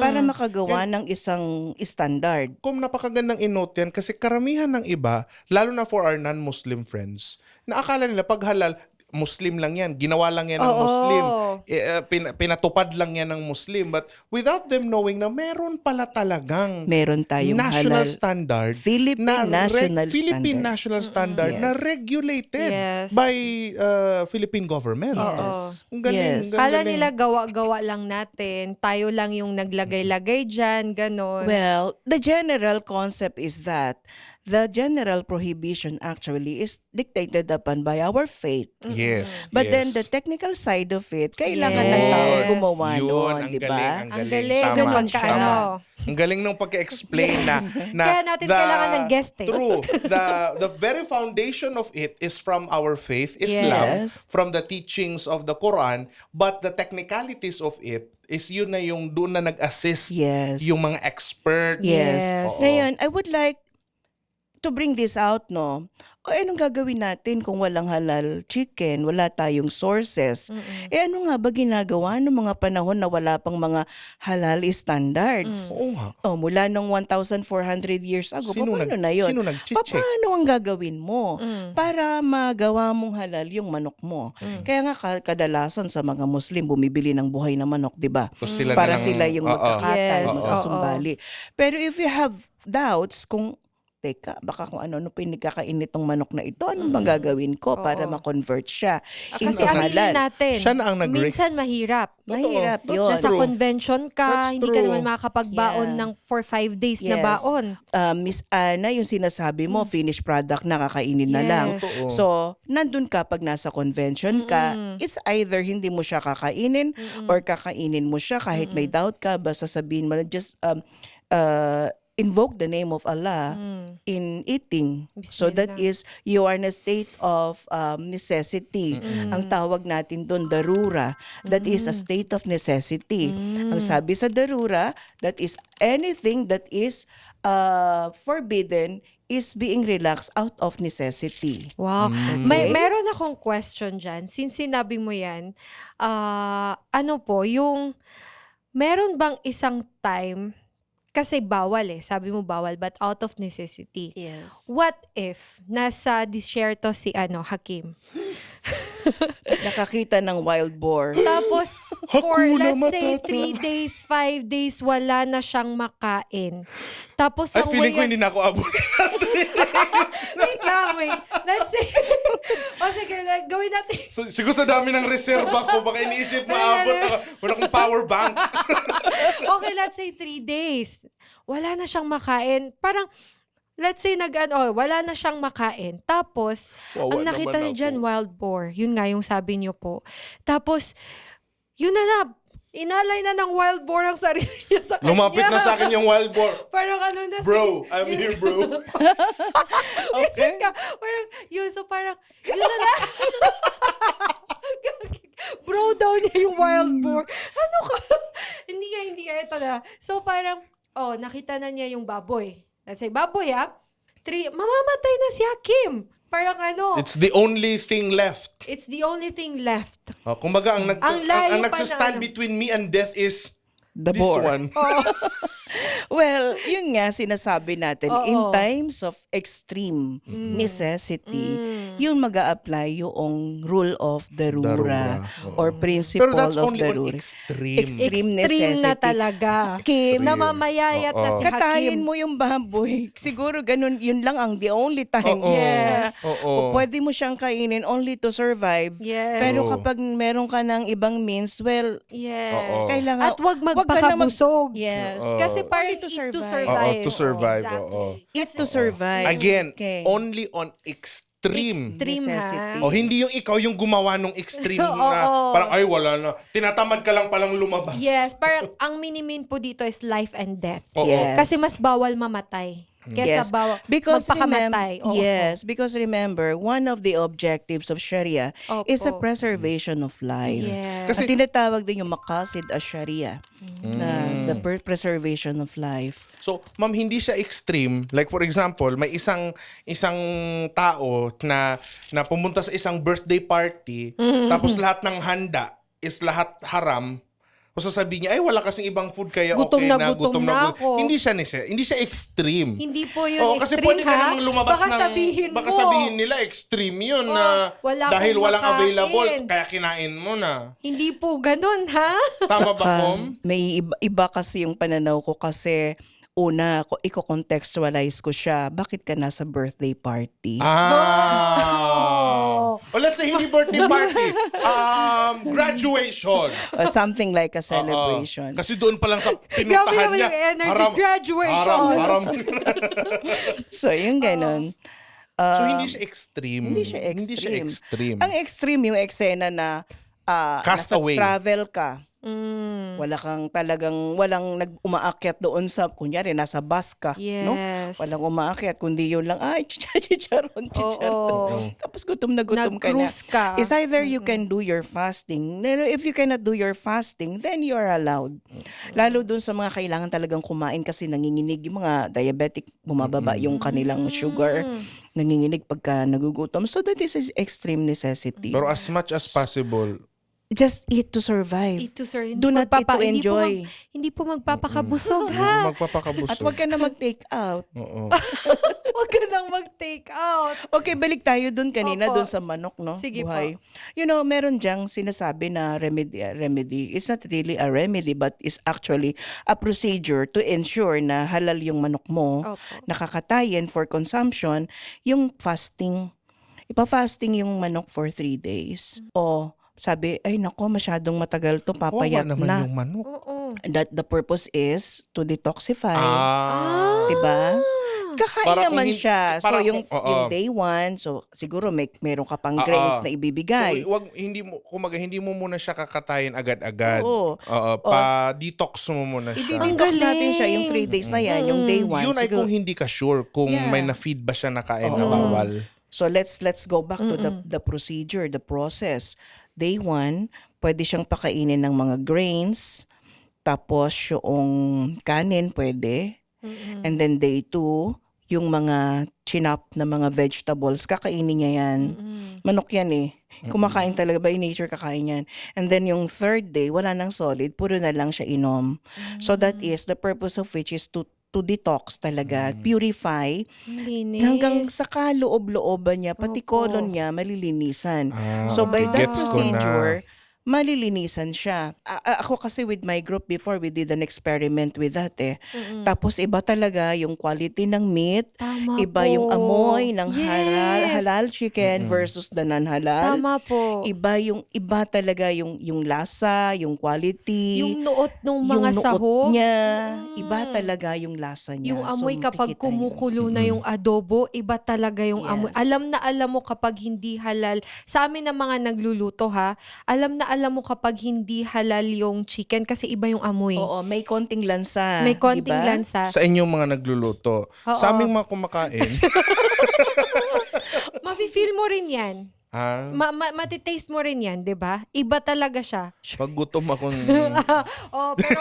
para makagawa ng isang standard. Kung napakagandang inote yan kasi karamihan ng iba, lalo na for our non-Muslim friends, na akala nila pag halal, Muslim lang yan. Ginawa lang yan ng Muslim. Pinatupad lang yan ng Muslim. But without them knowing na meron pala talagang Meron tayong national halal standard, Philippine Philippine standard. national standard Yes. na regulated Yes. by Philippine government. Yes. Ang galing. Yes. ang Kala galing. nila gawa-gawa lang natin. Tayo lang yung naglagay-lagay dyan, ganon. Well, the general concept is that the general prohibition actually is dictated upon by our faith. Yes. But then yes. the technical side of it, kailangan ng tao Yes. gumawa Yun, nun, ang di galing, ba? ang Ang galing. galing Sama, ng Ganun pagkaano. sama. Ang galing ng pagka-explain na Kaya natin kailangan ng guest eh. True. The very foundation of it is from our faith, Islam, Yes. from the teachings of the Quran, but the technicalities of it is yun na yung doon na nag-assist Yes. yung mga experts. Yes. Yes. Ngayon, I would like to bring this out, no? O anong gagawin natin kung walang halal chicken, wala tayong sources? Ano nga ba ginagawa ng mga panahon na wala pang mga halal standards? Oo nga. Mula nung 1,400 years ago, Sino paano na yun? Sino nag-check? Paano ang gagawin mo para magawa mong halal yung manok mo? Kaya nga kadalasan sa mga Muslim bumibili ng buhay na manok, 'di ba? Tapos sila Para na lang- sila yung Oo. magkakatay, Yes, magsusumbali. Pero if you have doubts kung teka, baka kung ano pinagkakainit tong manok na ito, anong bang gagawin ko para Oo. ma-convert siya Kasi into aminin halal? natin, Siya na ang minsan mahirap. Mahirap Totoo. yun. Nasa True. convention ka, That's hindi ka true. naman makakapagbaon Yeah. ng for 5 days na Yes. baon. Miss Ana, yung sinasabi mo, finished product na kakainin na Yes. lang. Totoo. So, nandun ka pag nasa convention ka, it's either hindi mo siya kakainin or kakainin mo siya kahit may doubt ka, basta sabihin mo na just invoke the name of Allah in eating. So that is, you are in a state of necessity. Ang tawag natin doon, darura. That is a state of necessity. Ang sabi sa darura, that is anything that is forbidden is being relaxed out of necessity. Wow. Okay. Meron akong question dyan. Since sinabi mo yan, ano po, yung meron bang isang time, kasi bawal sabi mo bawal, but out of necessity. Yes. What if nasa disyerto si Hakim? Nakakita ng wild boar. Tapos, for Hakuna let's say Matata. 3 days, 5 days, wala na siyang makain. Tapos, Ay, ang feeling ko way- hindi na ako abot. Wait lang, wait. Let's say, sige, gawin natin. Siguro sa dami ng reserva ko, baka iniisip maabot ako. Wala akong power bank. Okay, let's say 3 days. Wala na siyang makain. Parang, let's say wala na siyang makain. Tapos, Wawa ang nakita naman niya dyan, ako. wild boar. Yun nga yung sabi niyo po. Tapos, yun na. Inalay na ng wild boar ang sarili niya sa kanya. Lumapit na sa akin yung wild boar. Parang Bro, I'm here, bro. Isip ka, parang, yun, so parang, yun na lang. Bro daw niya yung wild boar. Ano ka? hindi nga, ito na. So parang, nakita na niya yung baboy. Let's say, baboy mamamatay na si Hakim. Parang It's the only thing left. it's the only thing left. Kumbaga, ang layo pa nagsastand na- between me and death is The this boar. one. Well, yun nga sinasabi natin, Oo. in times of extreme necessity, yun mag-a-apply yung rule of darura Darura. or principle Pero that's of only on darura. extreme. Extreme Extreme na necessity. talaga. Kim, Na mamayayat na si katayin Hakim. mo yung baboy. Siguro ganun, yun lang ang the only time. Oo. Yes. Oo. Pwede mo siyang kainin only to survive. Yes. Pero Oo. kapag meron ka ng ibang means, well, Yes. Oo. kailangan... At wag ka na magpakabusog. Yes. Oo. Kasi parang Only to eat to survive. survive. Oo, to survive, Exactly. oo. Eat to survive. Again, Okay. only on extreme. Extreme necessity. O hindi yung ikaw yung gumawa nung extreme na Oo. parang ay wala na. Tinatamad ka lang palang lumabas. Yes, parang ang minimin po dito is life and death. Oo. Yes. Kasi mas bawal mamatay. Kesa Yes. bawal Because magpakamatay. Oo. yes, because remember, one of the objectives of Sharia is the Opo. preservation of life. Yes. At tinatawag din yung maqasid as-Sharia na the preservation of life. So, ma'am, hindi siya extreme. Like for example, may isang tao na pumunta sa isang birthday party, tapos lahat ng handa is lahat haram. O sasabihin niya, ay wala kasing ibang food kaya Gutom okay na na, gutom na ako. Hindi siya extreme. Hindi po yun Oo, kasi extreme, pwede ka ha? namang lumabas Baka ng... sabihin baka mo. sabihin nila extreme yun na wala dahil akong walang makain. available, kaya kinain mo na. Hindi po ganun, ha? Tama ba, Tsaka, Mom? may iba kasi yung pananaw ko kasi Una, i-contextualize ko siya, bakit ka nasa birthday party? O let's say hindi birthday party. Graduation. Something like a celebration. Kasi doon pa lang sa Grabe pinuntahan naman niya. yung energy. Graduation. Haram. So, yung ganun. So hindi siya extreme. Hindi siya extreme. Ang Ang extreme yung eksena na Cast nasa away. travel ka. Walang umaakyat doon sa, kunyari, nasa bus ka. No? Yes. Walang umaakyat, kundi yun lang, ay, chicharon. Oo. Tapos gutom na gutom ka na. Nag-cruise ka. It's either you can do your fasting. If you cannot do your fasting, then you are allowed. Lalo dun sa mga kailangan talagang kumain kasi nanginginig yung mga diabetic, bumababa yung kanilang sugar. Nanginginig pagka nagugutom. So that is extreme necessity. Pero as much as possible, Just eat to survive. Ito, sir. Do not eat to enjoy. Hindi po magpapakabusog, ha? magpapakabusog. At wag ka na mag-take out. Oo. Huwag ka nang mag-take out. Okay, balik tayo dun kanina, Opo. dun sa manok, no? Sige Buhay. You know, meron diyang sinasabi na remedy. It's not really a remedy, but it's actually a procedure to ensure na halal yung manok mo, Opo. nakakatayin for consumption, yung fasting. Ipa-fasting yung manok for 3 days. O, sabi, ay nako, masyadong matagal to, papayat Kawawa naman na. yung manok. Oo. That the purpose is to detoxify. Ah. Diba? Kakain Para kung naman hin- siya. So para yung kung- day 1, so siguro meron ka pang grains na ibibigay. So, hindi mo muna siya kakatayin agad-agad. Oo. Pa-detox mo muna siya. I-detox Ang natin siya yung galing. 3 days na yan, yung day 1. Yun ay kung hindi ka sure kung Yeah. may na-feed ba siya na kain na Oo. bawal. So let's go back to the procedure, the process. Day 1, pwede siyang pakainin ng mga grains, tapos yung kanin pwede. And then day 2, yung mga chinap na mga vegetables, kakainin niya yan. Manok yan eh. Kumakain talaga, by nature kakain yan. And then yung 3rd day, wala nang solid, puro na lang siya inom. So that is, the purpose of which is to detox talaga, purify, Linis. hanggang sa kaloob-looban niya, pati Opo. colon niya, malilinisan. Ah, So by okay. that Gets ko na. procedure, malilinisan siya. Ako kasi with my group before, we did an experiment with that eh. Tapos iba talaga yung quality ng meat, Tama iba po. yung amoy ng Yes. halal chicken versus the non-halal. Tama po. Iba talaga yung lasa, yung quality, Yung nuot ng yung mga nuot sahog. niya, iba talaga yung lasa niya. Yung So, amoy kapag makikita yun. kumukulo na yung adobo, iba talaga yung amoy. Yes. Alam mo kapag hindi halal. Sa amin na mga nagluluto ha, alam mo kapag hindi halal yung chicken kasi iba yung amoy. Oo, may konting lansa. May konting diba? lansa. Sa inyong mga nagluluto. Oo. Sa aming mga kumakain, Mafe-feel mo rin yan. Matitaste mo rin yan, 'di ba? Iba talaga siya. pag gutom akong... Oh, pero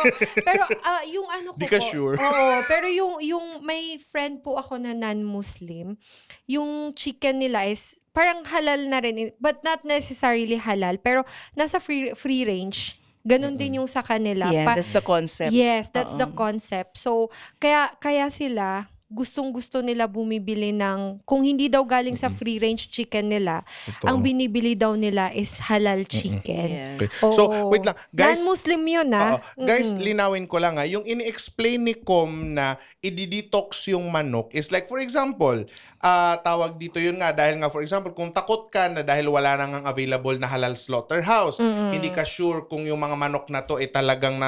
yung ano ko Di ka po. sure? Oo, pero yung may friend po ako na non-Muslim, yung chicken nila is parang halal na rin, but not necessarily halal, pero nasa free range. Ganon din yung sa kanila. Yeah, that's the concept. Yes, that's Oo. the concept. So, kaya sila gustong-gusto nila bumibili ng, kung hindi daw galing sa free range chicken nila, Ito. ang binibili daw nila is halal chicken. Yes. Okay. Oo. So, wait lang. Guys, Non-Muslim yun oo. ah. Guys, linawin ko lang yung ini-explain ni Com na i-detox yung manok is like, for example, tawag dito yun nga, dahil nga, for example, kung takot ka na dahil wala na ngang available na halal slaughterhouse, hindi ka sure kung yung mga manok na to ay talagang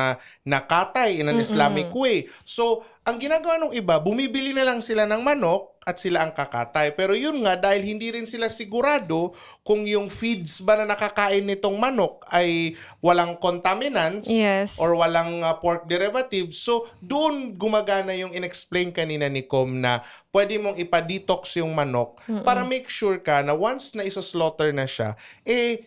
nakatay in an Islamic way. So, ang ginagawa ng iba, bumibili na lang sila ng manok at sila ang kakatay. Pero yun nga, dahil hindi rin sila sigurado kung yung feeds ba na nakakain nitong manok ay walang contaminants Yes. or walang pork derivatives. So, doon gumagana yung in-explain kanina ni Com na pwede mong ipa-detox yung manok para make sure ka na once na isa-slaughter na siya,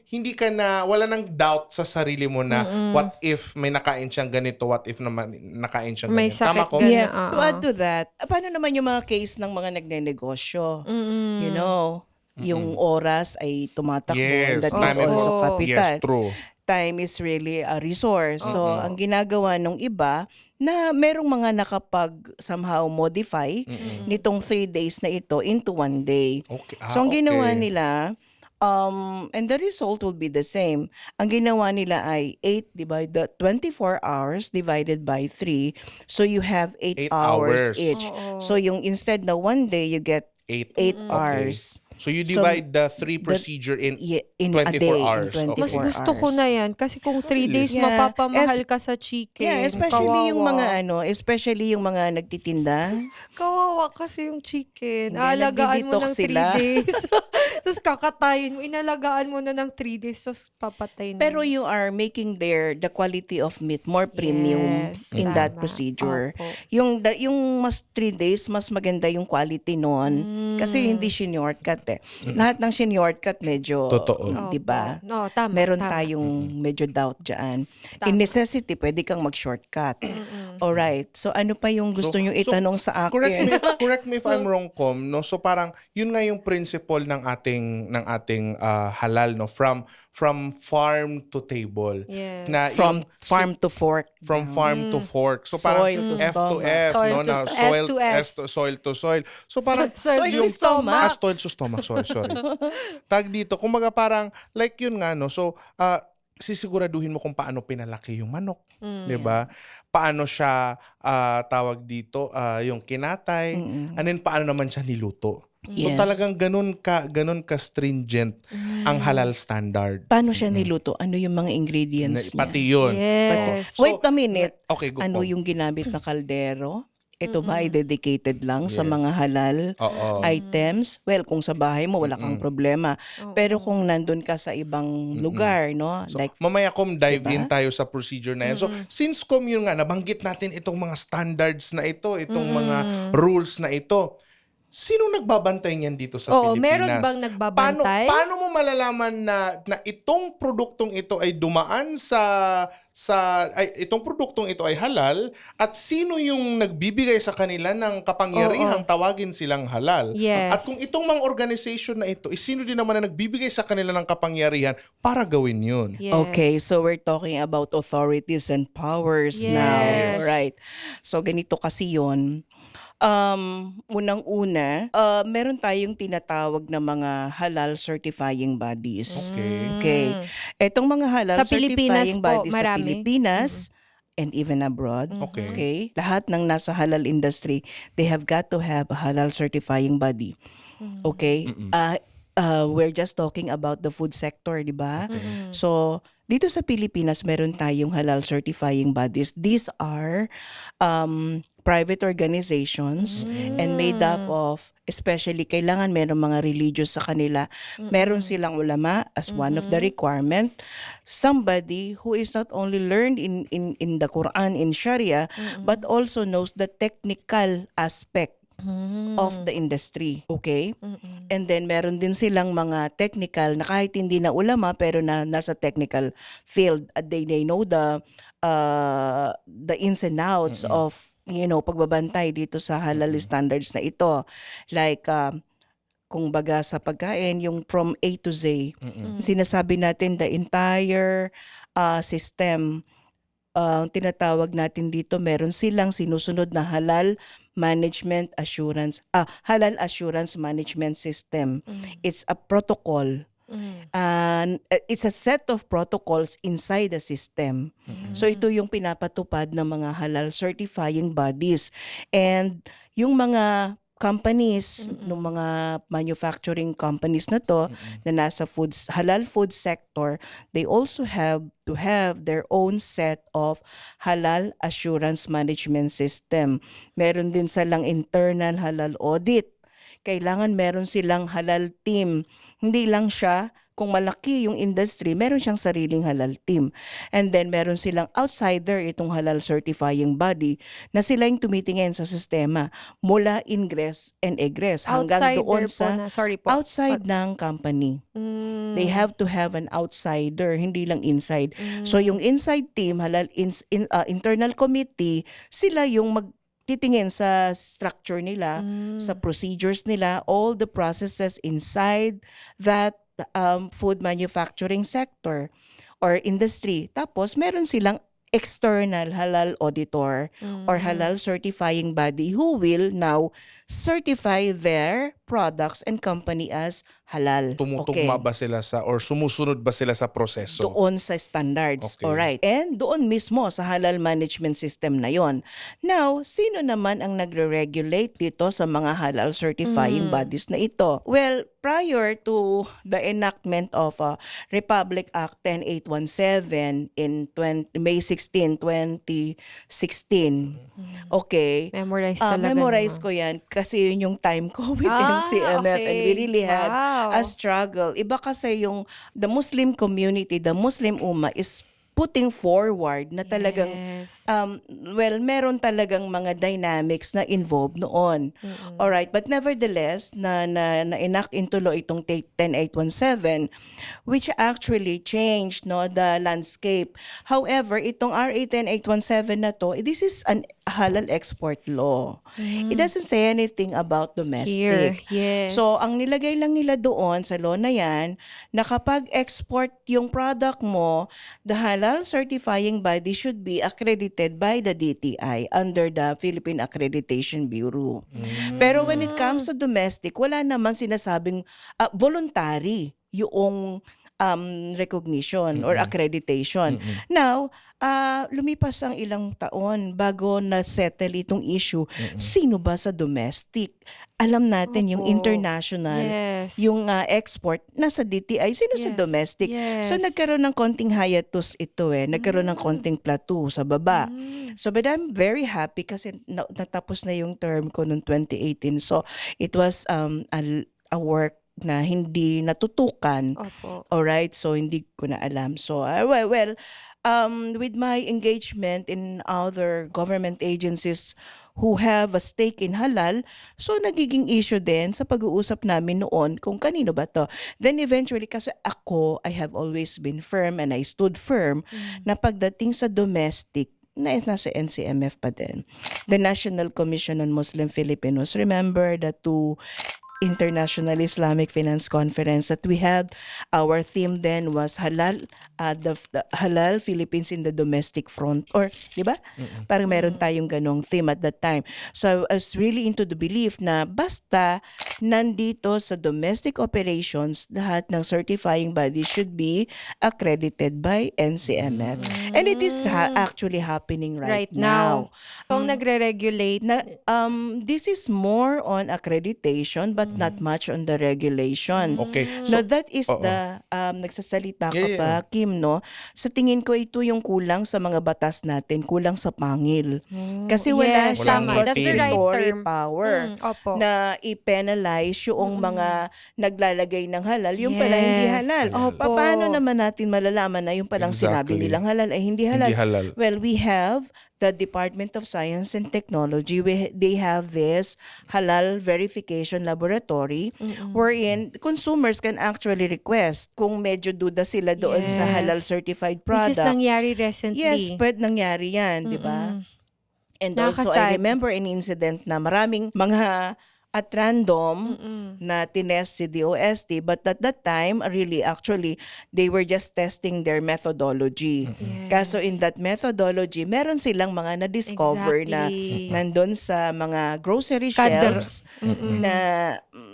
hindi ka na, wala nang doubt sa sarili mo na what if may nakain siyang ganito, what if naman nakain siyang May ganito. Tama sakit ko? ganun. Yeah, to Oo. add to that, paano naman yung mga case ng mga nagnenegosyo? You know, yung oras ay tumatakbo. Yes, That is time is- also capital. Yes, true. Time is really a resource. So, ang ginagawa nung iba, na merong mga nakapag somehow modify nitong 3 days na ito into 1 day. Okay. So, ang ginawa okay. nila, And the result will be the same. Ang ginawa nila ay 24 hours divided by 3. So you have 8 8 hours hours. each. Oo. So yung instead na 1 day, you get 8. 8 Okay. hours. So you So, divide the 3 procedure in In a 24 day, hours. in 24 Mas Okay. gusto ko hours. na yan. Kasi kung 3 Really? days, Yeah. mapapamahal ka sa chicken. Yeah, especially yung Kawawa. especially yung mga nagtitinda. Kawawa kasi yung chicken. Hindi, Aalagaan mo nagdi-detox ng 3 sila. days. Tapos kakatayin mo. Inalagaan mo na ng 3 days. Tapos papatayin mo. Pero you are making the quality of meat more premium Yes, in that tama. procedure. Opo. Yung mas 3 days, mas maganda yung quality noon. Kasi hindi shortcut eh. Lahat ng shortcut medyo, Totoo. di ba? No, tama. Meron tama. tayong medyo doubt dyan. Tama. In necessity, pwede kang mag-shortcut. Alright. So ano pa yung gusto nyo itanong sa akin? Correct me if I'm wrong, Com, no? So parang yun nga yung principle ng ating halal, no, from farm to table. Yes. Na From yung farm to fork. from farm to fork. So parang Soil to F to stomach. F, Soil no, to na S soil to S S. to soil to soil. So parang Soil to yung stomach. soil to stomach, sorry. Tag dito, kumbaga parang like yun nga, no. So sisiguraduhin mo kung paano pinalaki yung manok, 'di ba? Paano siya tawag dito, yung kinatay, and then paano naman siya niluto. So Yes. talagang ganun ka stringent ang halal standard. Paano siya niluto? Ano yung mga ingredients niya? Pati yun. Yes. So, Wait a minute. Okay, go Ano po. yung ginamit na kaldero? Ito ba ay dedicated lang sa Yes. mga halal Oo. items? Well, kung sa bahay mo, wala kang problema. Pero kung nandun ka sa ibang lugar, no? So, Like, mamaya dive Diba? in tayo sa procedure na yan. So, since yun nga, nabanggit natin itong mga standards na ito, itong mga rules na ito, sino nagbabantay niyan dito sa Oo, Pilipinas? meron bang nagbabantay? Paano mo malalaman na itong produktong ito ay dumaan itong produktong ito ay halal at sino yung nagbibigay sa kanila ng kapangyarihang tawagin silang halal? Yes. At kung itong mga organization na ito, sino din naman na nagbibigay sa kanila ng kapangyarihan para gawin yun? Yes. okay, so we're talking about authorities and powers now. Yes. Right. So, ganito kasi yun. Unang-una, meron tayong tinatawag na mga halal certifying bodies. Okay. Okay. Etong mga halal Sa Pilipinas certifying po, bodies sa marami. Pilipinas and even abroad. Okay. Okay? Lahat ng nasa halal industry, they have got to have a halal certifying body. Okay? We're just talking about the food sector, di ba? So, dito sa Pilipinas, meron tayong halal certifying bodies. These are private organizations and made up of, especially kailangan meron mga religious sa kanila. Meron silang ulama as one of the requirement. Somebody who is not only learned in the Quran, in Sharia, but also knows the technical aspect of the industry. Okay? And then meron din silang mga technical na kahit hindi na ulama pero na nasa technical field. They know the ins and outs of pagbabantay dito sa halal standards na ito. Like kung baga sa pagkain, yung from A to Z. Sinasabi natin the entire system, tinatawag natin dito, meron silang sinusunod na halal assurance management system. It's a protocol. And it's a set of protocols inside the system. So ito yung pinapatupad ng mga halal certifying bodies. And yung mga companies, ng mga manufacturing companies na to, na nasa halal food sector, they also have to have their own set of halal assurance management system. Meron din silang internal halal audit. Kailangan meron silang halal team. Hindi lang siya, kung malaki yung industry, meron siyang sariling halal team. And then meron silang outsider, itong halal certifying body, na sila yung tumitingin sa sistema mula ingress and egress hanggang Outsider doon po sa sorry po. outside ng company. They have to have an outsider, hindi lang inside. So yung inside team, halal internal committee, sila yung titingin sa structure nila, sa procedures nila, all the processes inside that food manufacturing sector or industry. Tapos, meron silang external halal auditor or halal certifying body who will now certify their products and company as halal. Tumutugma ba sila sa or sumusunod ba sila sa proseso? Doon sa standards. Okay. Alright. And doon mismo sa halal management system na yon. Now, sino naman ang nagre-regulate dito sa mga halal certifying bodies na ito? Well, prior to the enactment of Republic Act 10817 in May 16, 2016. Okay. Memorize talaga. Memorize no? ko yan kasi yun yung time ko with Ah, NCMF and we okay. really had Wow. a struggle. Iba kasi yung the Muslim community, the Muslim Ummah is putting forward na talagang Yes. meron talagang mga dynamics na involved noon. Alright, but nevertheless, na enact into law itong 10817, which actually changed the landscape. However, itong RA 10817 na to, this is an halal export law. It doesn't say anything about Here. domestic. Yes. So, ang nilagay lang nila doon sa law na yan, na kapag export yung product mo, the halal certifying body should be accredited by the DTI under the Philippine Accreditation Bureau. Pero when it comes to domestic, wala naman sinasabing voluntary yung recognition or accreditation. Now, lumipas ang ilang taon bago na-settle itong issue. Sino ba sa domestic? Alam natin yung Opo. international, Yes. yung export, nasa DTI. Sino sa Yes. domestic? Yes. So, nagkaroon ng konting hiatus ito Nagkaroon ng konting plateau sa baba. So, but I'm very happy kasi natapos na yung term ko noong 2018. So, it was a work na hindi natutukan. Opo. Alright, so hindi ko na alam. So, with my engagement in other government agencies who have a stake in halal, so nagiging issue din sa pag-uusap namin noon kung kanino ba to. Then eventually, kasi ako, I have always been firm and I stood firm na pagdating sa domestic, nasa NCMF pa din. The National Commission on Muslim Filipinos, remember the two International Islamic Finance Conference that we had. Our theme then was halal, the halal Philippines in the domestic front, or di ba? Parang meron tayong ganong theme at that time. So I was really into the belief na basta nandito sa domestic operations, lahat ng certifying body should be accredited by NCMF. And it is actually happening right now. So, ang nagre-regulate. This is more on accreditation but not much on the regulation. Okay. No, that is oo. the nagsasalita ka Yeah, pa, Kim, no? Sa tingin ko ito yung kulang sa mga batas natin, kulang sa pangil. Kasi wala Yes, siyang tama. That's the right statutory term. power Opo. na i-penalize yung mga naglalagay ng halal, yung pala hindi Yes. halal. Opo. Paano naman natin malalaman na yung palang sinabi Exactly. nilang halal ay hindi halal? Hindi halal. Well, we have the Department of Science and Technology. They have this halal verification laboratory wherein consumers can actually request kung medyo duda sila doon sa Yes. halal certified Which is product. nangyari recently. Yes, nangyari yan, di ba? And also, Nakakasad. I remember an incident na maraming mga at random na tinest si DOST, but at that time, really, actually, they were just testing their methodology. Yes. Kaso in that methodology, meron silang mga na-discover na Exactly. nandun sa mga grocery Kadar- shelves na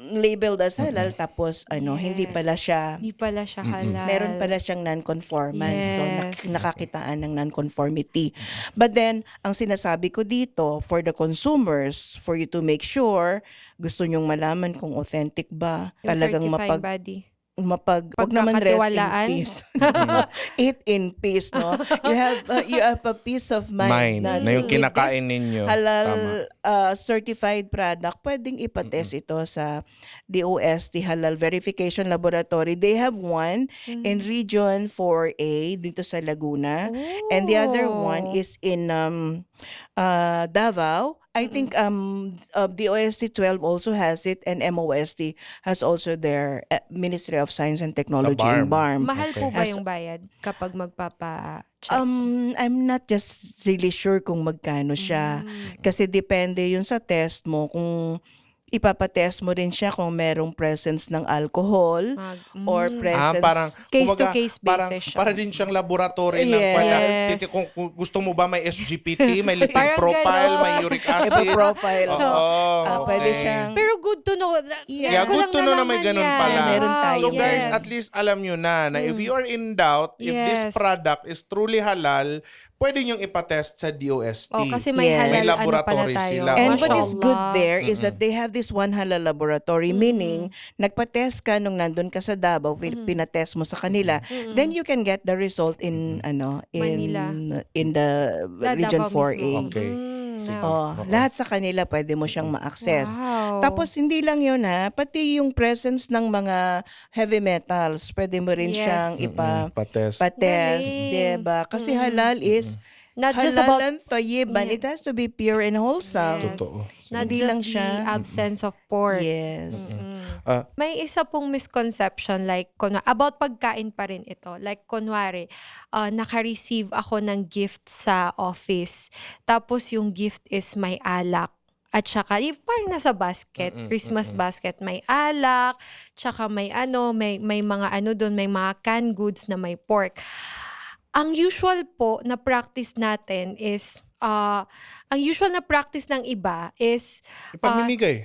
labeled as halal, tapos hindi Yes. pala siya, Hindi pala siya halal. meron pala siyang non-conformance. So, Yes. nakakitaan ng non-conformity. But then, ang sinasabi ko dito, for the consumers, for you to make sure, gusto nyong malaman kung authentic ba, Yung talagang certifying body. wag naman rest in Pagkakatiwalaan. peace. Eat in peace, no? You have a peace of mind, Na yung with kinakain this ninyo. halal Tama. certified product, pwedeng ipatest ito sa DOST Halal Verification Laboratory. They have one in Region 4A dito sa Laguna, and the other one is in Davao. I think DOST 12 also has it, and MOST has also their Ministry of Science and Technology in BARM. Mahal po Okay. ba As- yung bayad kapag magpapa-check? I'm not just really sure kung magkano siya. Kasi depende yun sa test mo. Kung ipapatest mo rin siya kung merong presence ng alcohol or presence. Parang Case-to-case parang, basis siya. para din siyang laboratory ng Yes. pala. Yes. Kung gusto mo ba may SGPT, may lipid Parang profile, ganon. may uric acid. Ipa-profile. Oo, Pwede okay. siyang Pero good to know. Yeah, Ngayon ko good lang to know na may nalaman ganun yan. pala. Meron tayo. So guys, yes. at least alam nyo na if you are in doubt, if this Yes. product is truly halal, pwede nyong ipatest sa DOST. Oh, kasi may Yes. halal May ano pala laboratory tayo. sila. And Oo. what is good Mashallah. there is that they have this one halal laboratory, meaning nagpa-test ka nung nandun ka sa Davao, pinatest mo sa kanila, then you can get the result in Manila. in the region Davao 4A. mismo. Okay. Mm, Sige. na- Oh, lahat sa kanila pwede mo siyang ma-access. Wow. Tapos hindi lang 'yun pati yung presence ng mga heavy metals, pwede mo rin Yes. siyang Patest. patest, Galing. 'di ba? Kasi halal is Not just halal about and tayyiban. It has to be pure and wholesome. Yes. Totoo. not Hindi just lang the siya. absence of pork. Yes. May isa pong misconception like about pagkain pa rin ito. Like kunwari, naka-receive ako ng gift sa office. Tapos yung gift is may alak. At saka, yung parang nasa basket, Christmas basket, may alak, tsaka may may mga doon, may mga canned goods na may pork. Ang usual po na practice natin is, ang usual na practice ng iba is,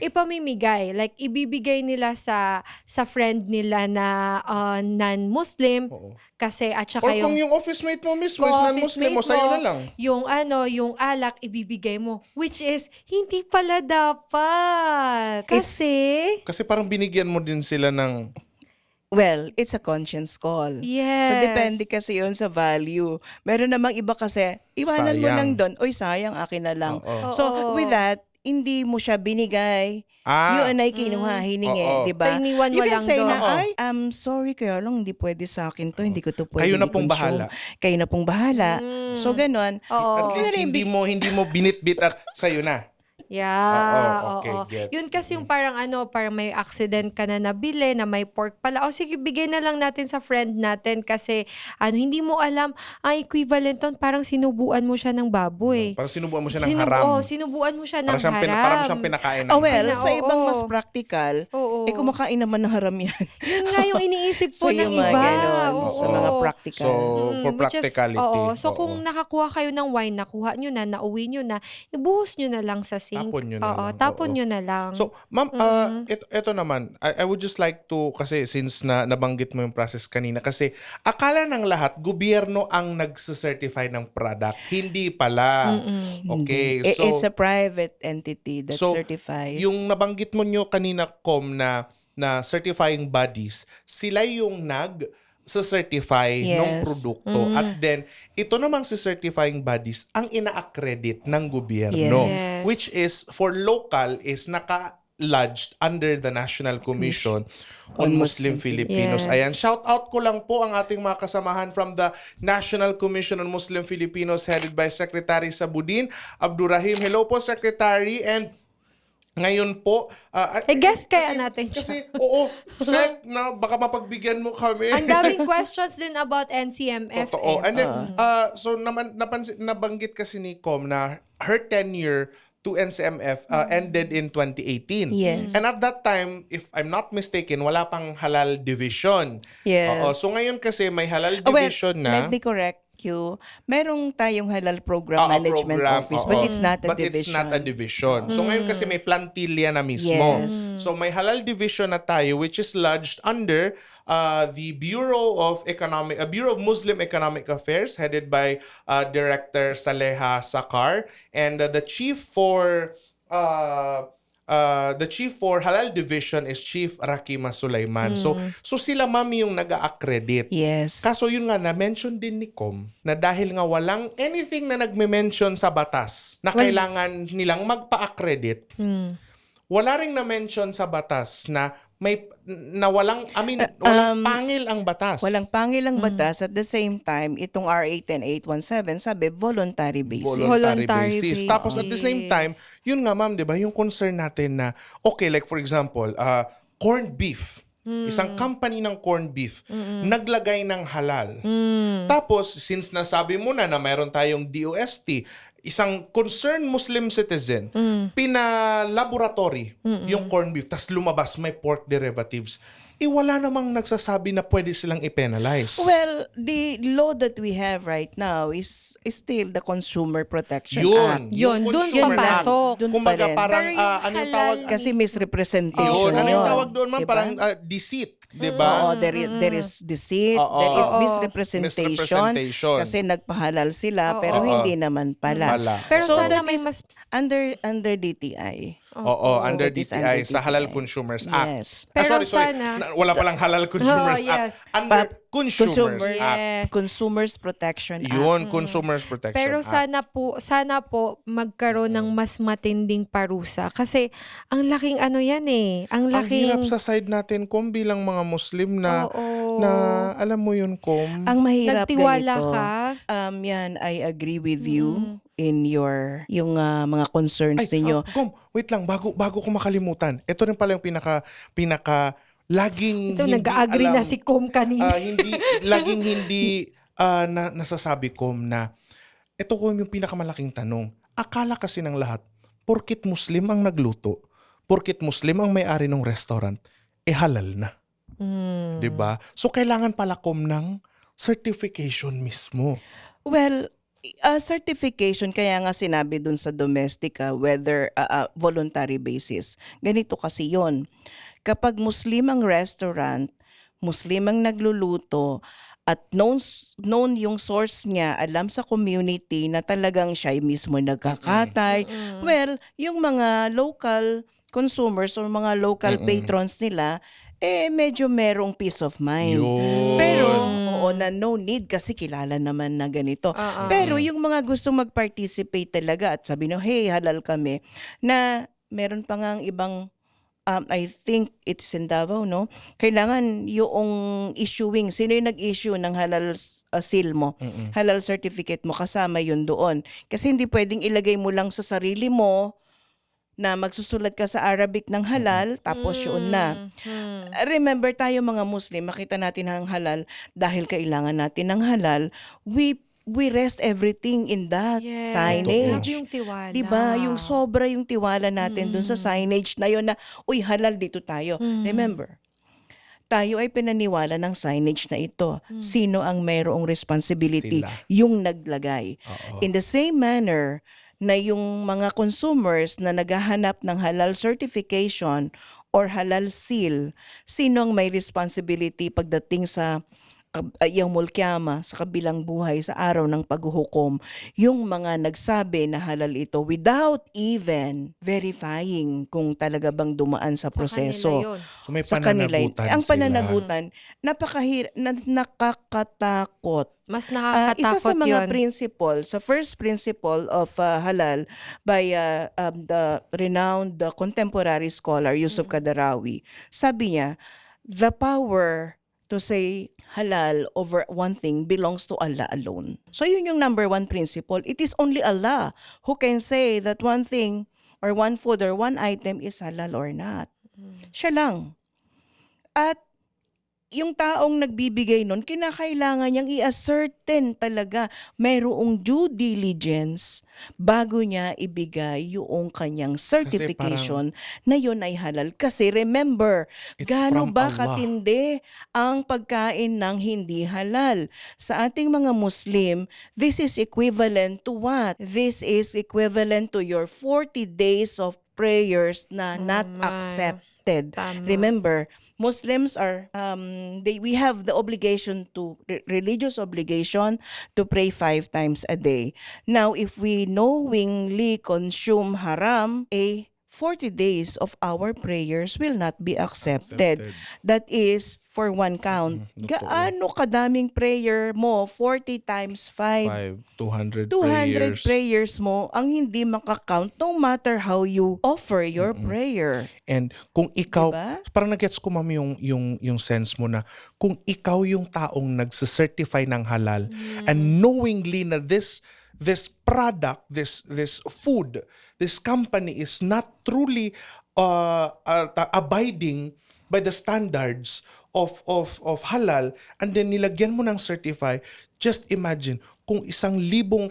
ipamimigay. Like, ibibigay nila sa friend nila na non-Muslim. Oo. Kasi, at Or saka kung yung office mate mo mismo is non-Muslim mo, sa'yo na lang. yung alak, ibibigay mo. Which is, hindi pala dapat. Kasi parang binigyan mo din sila ng... Well, it's a conscience call. Yes. So, depende kasi yun sa value. Meron namang iba kasi, iwanan mo Sayang. lang doon, oy sayang, akin na lang. Oo. So, Oo. with that, hindi mo siya binigay. Yun ay kinuha, hiningi, Oo. di ba? So, iniwan mo You lang can say doon. na, Oo. ay, I'm sorry, kaya lang, hindi pwede sa akin to, hindi ko to pwede Kayo na pong i-consume. bahala. Kayo na pong bahala. So, ganun. Oo. At least hindi mo binitbit at sa'yo na. Yeah, Okay, oo. gets. Yun kasi yung parang parang may accident ka na nabili na may pork pala. O sige, bigay na lang natin sa friend natin kasi hindi mo alam, ang equivalent ton parang sinubuan mo siya ng baboy. Parang sinubuan mo siya ng haram. Oo, sinubuan mo siya ng Parang haram. siyang pinakain ng Oh, well, Ano, sa ibang oo. mas practical, Oo. kumakain naman ng haram yan. Yun nga yung iniisip po So, ng yung mga iba. ganon, Oo. sa mga practical. So, for Which is, practicality. oo. So, oo. kung nakakuha kayo ng wine, nakuha nyo na, nauwi nyo na, ibuhos nyo na lang sa sink. Tapon nyo na Oo, lang. tapon Oo. nyo na lang. So, ma'am, ito naman, I would just like to, kasi since nabanggit mo yung process kanina, kasi akala ng lahat, gobyerno ang nagsucertify ng product. Hindi pala. Okay, Hindi. so... It's a private entity that certifies. Yung nabanggit mo nyo kanina, Com, na certifying bodies, sila yung sa-certify ng Yes. produkto. At then, ito namang si certifying bodies ang ina-accredit ng gobyerno. Yes. Which is, for local, is naka-lodged under the National Commission on Muslim Filipinos. Yes. Ayan, shout out ko lang po ang ating mga kasamahan from the National Commission on Muslim Filipinos headed by Secretary Sabudin Abdurrahim. Hello po, Secretary. And ngayon po, guess kaya natin siya. Kasi, oo, Sec, na baka mapagbigyan mo kami. Ang daming questions din about NCMF. Totoo. And then, so nabanggit kasi ni Com na her tenure to NCMF ended in 2018. Yes. And at that time, if I'm not mistaken, wala pang halal division. Yes. Oo, so ngayon kasi may halal Well, division na. let me correct you. Merong tayong halal program management program, office, oo. but it's not a But division. it's not a division. So ngayon kasi may plantilla na mismo. Yes. So may halal division na tayo which is lodged under the Bureau of Muslim Economic Affairs headed by Director Saleha Sakar, and the chief for Halal Division is Chief Rakima Sulaiman. So sila mami yung nag-accredit. Yes. Kaso yun nga, na-mention din ni Com na dahil nga walang anything na nagme-mention sa batas na kailangan nilang magpa-accredit, wala ring na-mention sa batas na walang pangil ang batas. Walang pangil ang batas. At the same time, itong RA 10817 sabi, voluntary basis. Voluntary basis. Tapos at the same time, yun nga ma'am, di ba, yung concern natin na, okay, like for example, corned beef. Isang company ng corned beef, naglagay ng halal. Tapos, since nasabi mo na mayroon tayong DOST, isang concerned Muslim citizen, pinalaboratory yung corned beef, tas lumabas may pork derivatives. wala namang nagsasabi na pwede silang i-penalize. Well, the law that we have right now is still the Consumer Protection Act. Yun, dun Consumer Act. papasok. Dun Kumbaga pa rin. parang, Pero yung ano yung halal tawag? Kasi mismo. misrepresentation Yun, ano yun. yung tawag doon, ma'am? Diba? Parang deceit, di ba? Oo, there is deceit, Oo. there is Oo. misrepresentation, Misrepresentation. kasi nagpahalal sila Oo. pero Oo. hindi naman pala. Pero So sana that may is mas... under DTI. Oo, So under that is DTI, under sa Halal DTI. Consumers Act. Yes. Pero sorry. sana- Wala palang Halal Consumers Oh, yes. Act. Under Consumers Consumers, Act. Yes. Consumers Protection Act. Yun, Consumers Protection Pero Act. sana po magkaroon ng mas matinding parusa kasi ang laking ano yan eh. Ang Ang laking hirap sa side natin kung bilang mga Muslim na Oo. alam mo yun Ang mahirap nagtiwala ganito. ka. Yan, I agree with you in yung mga concerns ninyo. Kom, wait lang, bago ko makalimutan. Ito rin pala yung pinaka laging Ito, hindi nag-agree alam, na si Kom kanina. laging hindi nasasabi ko na ito ko yung pinakamalaking tanong. Akala kasi ng lahat, porkit Muslim ang nagluto, porkit Muslim ang may-ari ng restaurant, halal na. 'Di ba? So kailangan pala ng certification mismo. Well, certification, kaya nga sinabi dun sa domestic, whether voluntary basis. Ganito kasi yon. Kapag Muslim ang restaurant, Muslim ang nagluluto, at known yung source niya, alam sa community na talagang siya mismo nagkakatay, well, yung mga local consumers or mga local patrons nila, medyo merong peace of mind. Yun. Pero, oo, na no need kasi kilala naman na ganito. Pero yung mga gustong mag-participate talaga at sabi no, hey, halal kami, na meron pa nga ang ibang, I think it's in Davao, no? Kailangan yung issuing, sino yung nag-issue ng halal seal mo, halal certificate mo, kasama yun doon. Kasi hindi pwedeng ilagay mo lang sa sarili mo na magsusulat ka sa Arabic ng halal, tapos yun na. Remember tayo mga Muslim, makita natin ang halal dahil kailangan natin ng halal, we rest everything in that signage. Grabe yung tiwala. Diba? Yung sobra yung tiwala natin dun sa signage na yun na, uy, halal dito tayo. Remember, tayo ay pinaniwala ng signage na ito. Sino ang mayroong responsibility? Sila. Yung naglagay. In the same manner na yung mga consumers na naghahanap ng halal certification or halal seal, sino ang may responsibility pagdating sa Yaumul Qiyamah, sa kabilang buhay, sa araw ng paghuhukom, yung mga nagsabi na halal ito without even verifying kung talaga bang dumaan sa proseso. So may Sa kanila. pananagutan Ang sila. pananagutan, nakakatakot. Mas Isa sa nakakatakot mga yun. principle, sa first principle of halal by the renowned contemporary scholar Yusuf Kadarawi, sabi niya, the power to say halal over one thing belongs to Allah alone. So yun yung number one principle. It is only Allah who can say that one thing or one food or one item is halal or not. Siya lang. At yung taong nagbibigay nun, kinakailangan niyang i-ascertain talaga mayroong due diligence bago niya ibigay yung kanyang certification na yun ay halal. Kasi remember, It's gaano from ba Allah. katindi ang pagkain ng hindi halal? Sa ating mga Muslim, this is equivalent to what? This is equivalent to your 40 days of prayers na not accepted. Tama. Remember, Muslims are we have the obligation to religious obligation to pray 5 times a day. Now, if we knowingly consume haram, 40 days of our prayers will not be accepted. That is for one count. Gaano kadaming prayer mo? 40 times 5. 200 200 prayers. prayers mo ang hindi makakount no matter how you offer your prayer. And kung ikaw, Diba? parang nag-gets ko ma'am yung sense mo na kung ikaw yung taong nagsicertify ng halal and knowingly na this product, this food, this company is not truly abiding by the standards of halal, and then nilagyan mo ng certify, just imagine kung 1,000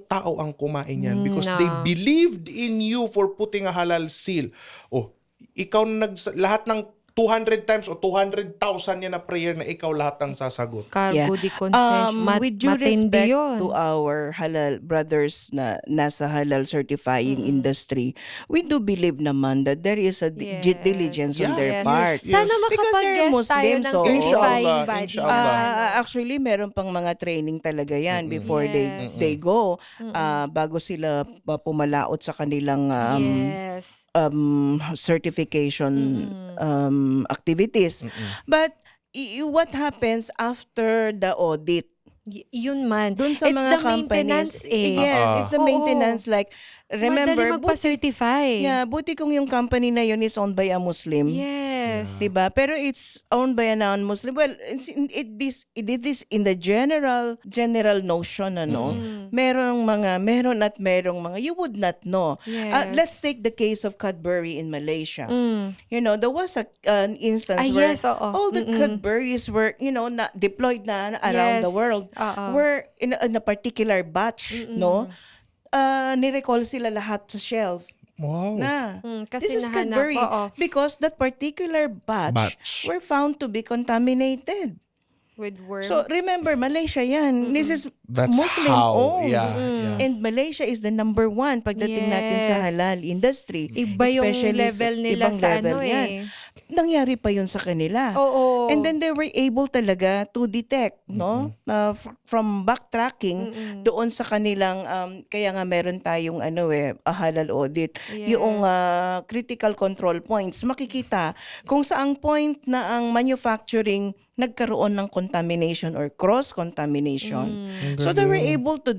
tao ang kumain yan because they believed in you for putting a halal seal. Oh, ikaw lahat ng 200 times o 200,000 yan na prayer na ikaw lahat ang sasagot. Cargo de concession. With due Matindi respect yun. to our halal brothers na nasa halal certifying industry, we do believe naman that there is a Yes. diligence on their Yes. part. Yes. Sana Because they're makapag-guest tayo Muslims, ng so- certifying Inshallah, body. inshallah. Actually, meron pang mga training talaga yan before Yes. they go, bago sila pumalaot sa kanilang Yes. certification activities. But what happens after the audit? Yun man. Dun sa It's mga the maintenance companies, eh. yes, it's the Oo. maintenance. Like, remember, Madali magpa-certify. buti kung yung company na yun is owned by a Muslim. Yes. Diba? Pero it's owned by a non-Muslim. Well, it is in the general notion, ano? Meron at merong mga, you would not know. Yes. Let's take the case of Cadbury in Malaysia. You know, there was an instance Ah, where yes, oo. all the Cadburys were, deployed na around the Yes. world. Oo. Were in a particular batch, no? Nirecall sila lahat sa shelf. Wow. Na. Kasi This is nahanap, Cadbury. oo. Because that particular batch were found to be contaminated. With worm. So remember, Malaysia yan. This is That's Muslim how. owned. Yeah, yeah. And Malaysia is the number one pagdating natin sa Yes. halal industry. Iba yung Especially level nila ibang sa level ano yan. eh. Nangyari pa yun sa kanila. Oo. And then they were able talaga to detect, no? From backtracking doon sa kanilang kaya nga meron tayong a halal audit. Yes. Yung critical control points. Makikita kung saang point na ang manufacturing nagkaroon ng contamination or cross-contamination. So they were able to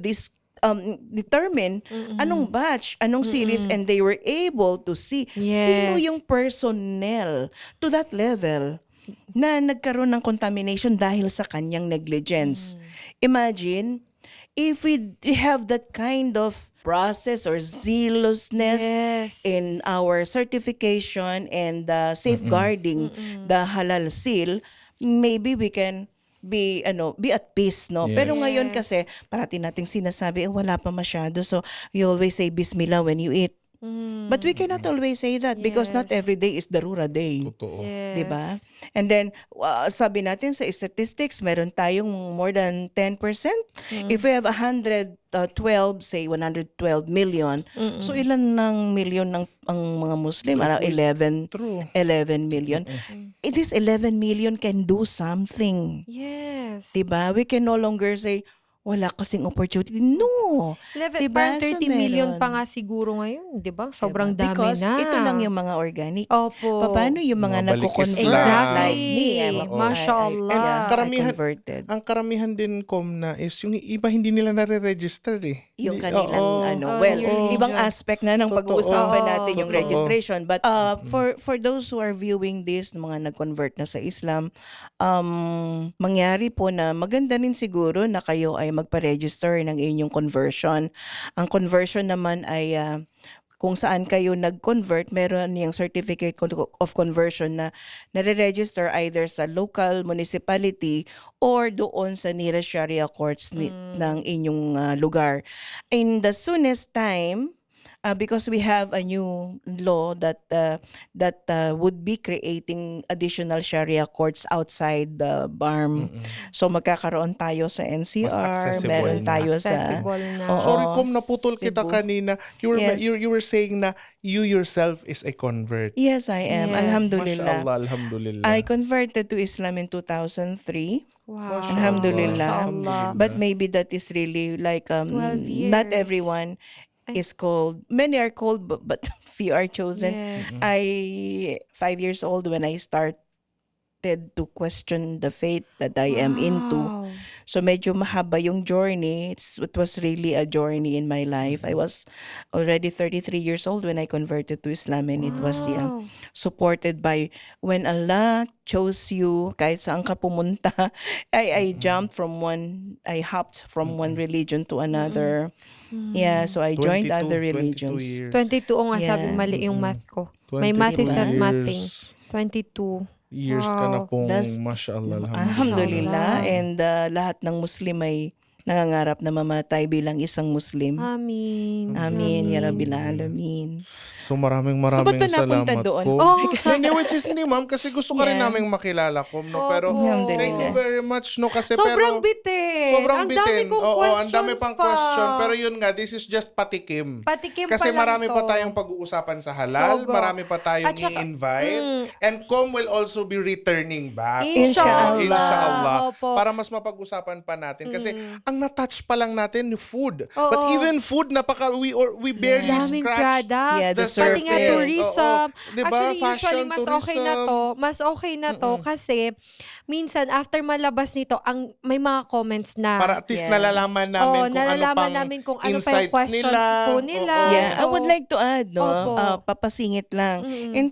determine anong batch, anong series, and they were able to see sino Yes. yung personnel to that level na nagkaroon ng contamination dahil sa kanyang negligence. Imagine, if we have that kind of process or zealousness Yes. in our certification and safeguarding the halal seal, maybe we can be at peace, no? Yes. Pero ngayon Yes. kasi parati nating sinasabi wala pa masyado, so you always say bismillah when you eat. But we cannot always say that because not Yes. every day is darura day. Totoo. Yes. 'Di ba? And then sabi natin sa statistics, meron tayong more than 10%. If we have 112 million, so ilan ng million ng ang mga Muslim? 11 True. 11 million. It is 11 million can do something. Yes. 'Di ba? We can no longer say wala kasing opportunity. No. 11, Diba? parang So, 30 million meron. pa nga siguro ngayon, di ba? Sobrang dami Because na. ito lang yung mga organic. Opo. Paano yung mga Mga nagko-convert balikis lang. like me? Exactly. Mashallah. I Karamihan- converted. Ang karamihan din, na is yung iba hindi nila nare-register eh. Yung Hindi- kanilang Oh, well, yung ibang religion. aspect na ng Totoo. pag-uusapan Oo. natin yung Totoo. registration. But for those who are viewing this, mga nag-convert na sa Islam, mangyari po na maganda rin siguro na kayo ay magpa-register ng inyong conversion. Ang conversion naman ay kung saan kayo nag-convert, meron yung certificate of conversion na nare-register either sa local municipality or doon sa nearest Sharia courts ng inyong lugar. In the soonest time, because we have a new law that would be creating additional Sharia courts outside the BARM. So magkakaroon tayo sa NCR, accessible meron na. tayo sa Accessible na. Oo. Sorry kung naputol kita Cebu. kanina. Yes. You were saying na you yourself is a convert. Yes, I am. Yes. Alhamdulillah. Mashallah, alhamdulillah. I converted to Islam in 2003. Wow. Alhamdulillah. Mashallah. But maybe that is really like 12 not years. everyone is called. Many are called, but few are chosen. Yes. 5 years old when I started to question the faith that I am into. Wow. So medyo mahaba yung journey. It was really a journey in my life. I was already 33 years old when I converted to Islam, and it was Wow. supported by when Allah chose you kahit saan ka pumunta. I hopped from one religion to another. Yeah, so I joined 22 other 22 religions. years. 22 o nga Yeah. sabi, mali yung math ko. May 22 math is not years. mathing. 22. Years ka na Wow. pong That's- mashallah, alhamdulillah. Alhamdulillah. Mashallah. And lahat ng Muslim ay nangangarap na mamatay bilang isang Muslim. Amin. Amin, ya Rabbil Alamin. So maraming So, ba't ba salamat napunta doon? ko. Oh. Hindi, which is hindi ma'am, kasi gusto ka rin Yeah. naming makilala ko, no? Pero Opo. thank you very much, no? Kasi Sobrang pero bitin. sobrang Ang dami bitin. kong Oo, questions ang dami pang pa. question. Pero yun nga, this is just patikim. Patikim Kasi pa lang marami to. pa tayong pag-uusapan sa halal, Sobo. marami pa tayong At saka, i-invite, and Com will also be returning back. Inshallah. Inshallah. Opo. Para mas mapag-usapan pa natin. Kasi ang na-touch pa lang natin yung food. Oo. But even food, we barely Daming scratch products. Yeah, the Pati nga surface. tourism. Oo. Diba? Actually, usually Fashion, mas okay na tourism. to. Mas okay na to kasi minsan after malabas nito, may mga comments na. Para at least Yeah. nalalaman namin Oo, kung ano nalalaman pang namin kung ano pa yung insights questions nila. po nila. Oo. Yeah, I would So, like to add, no, Opo. papasingit lang. In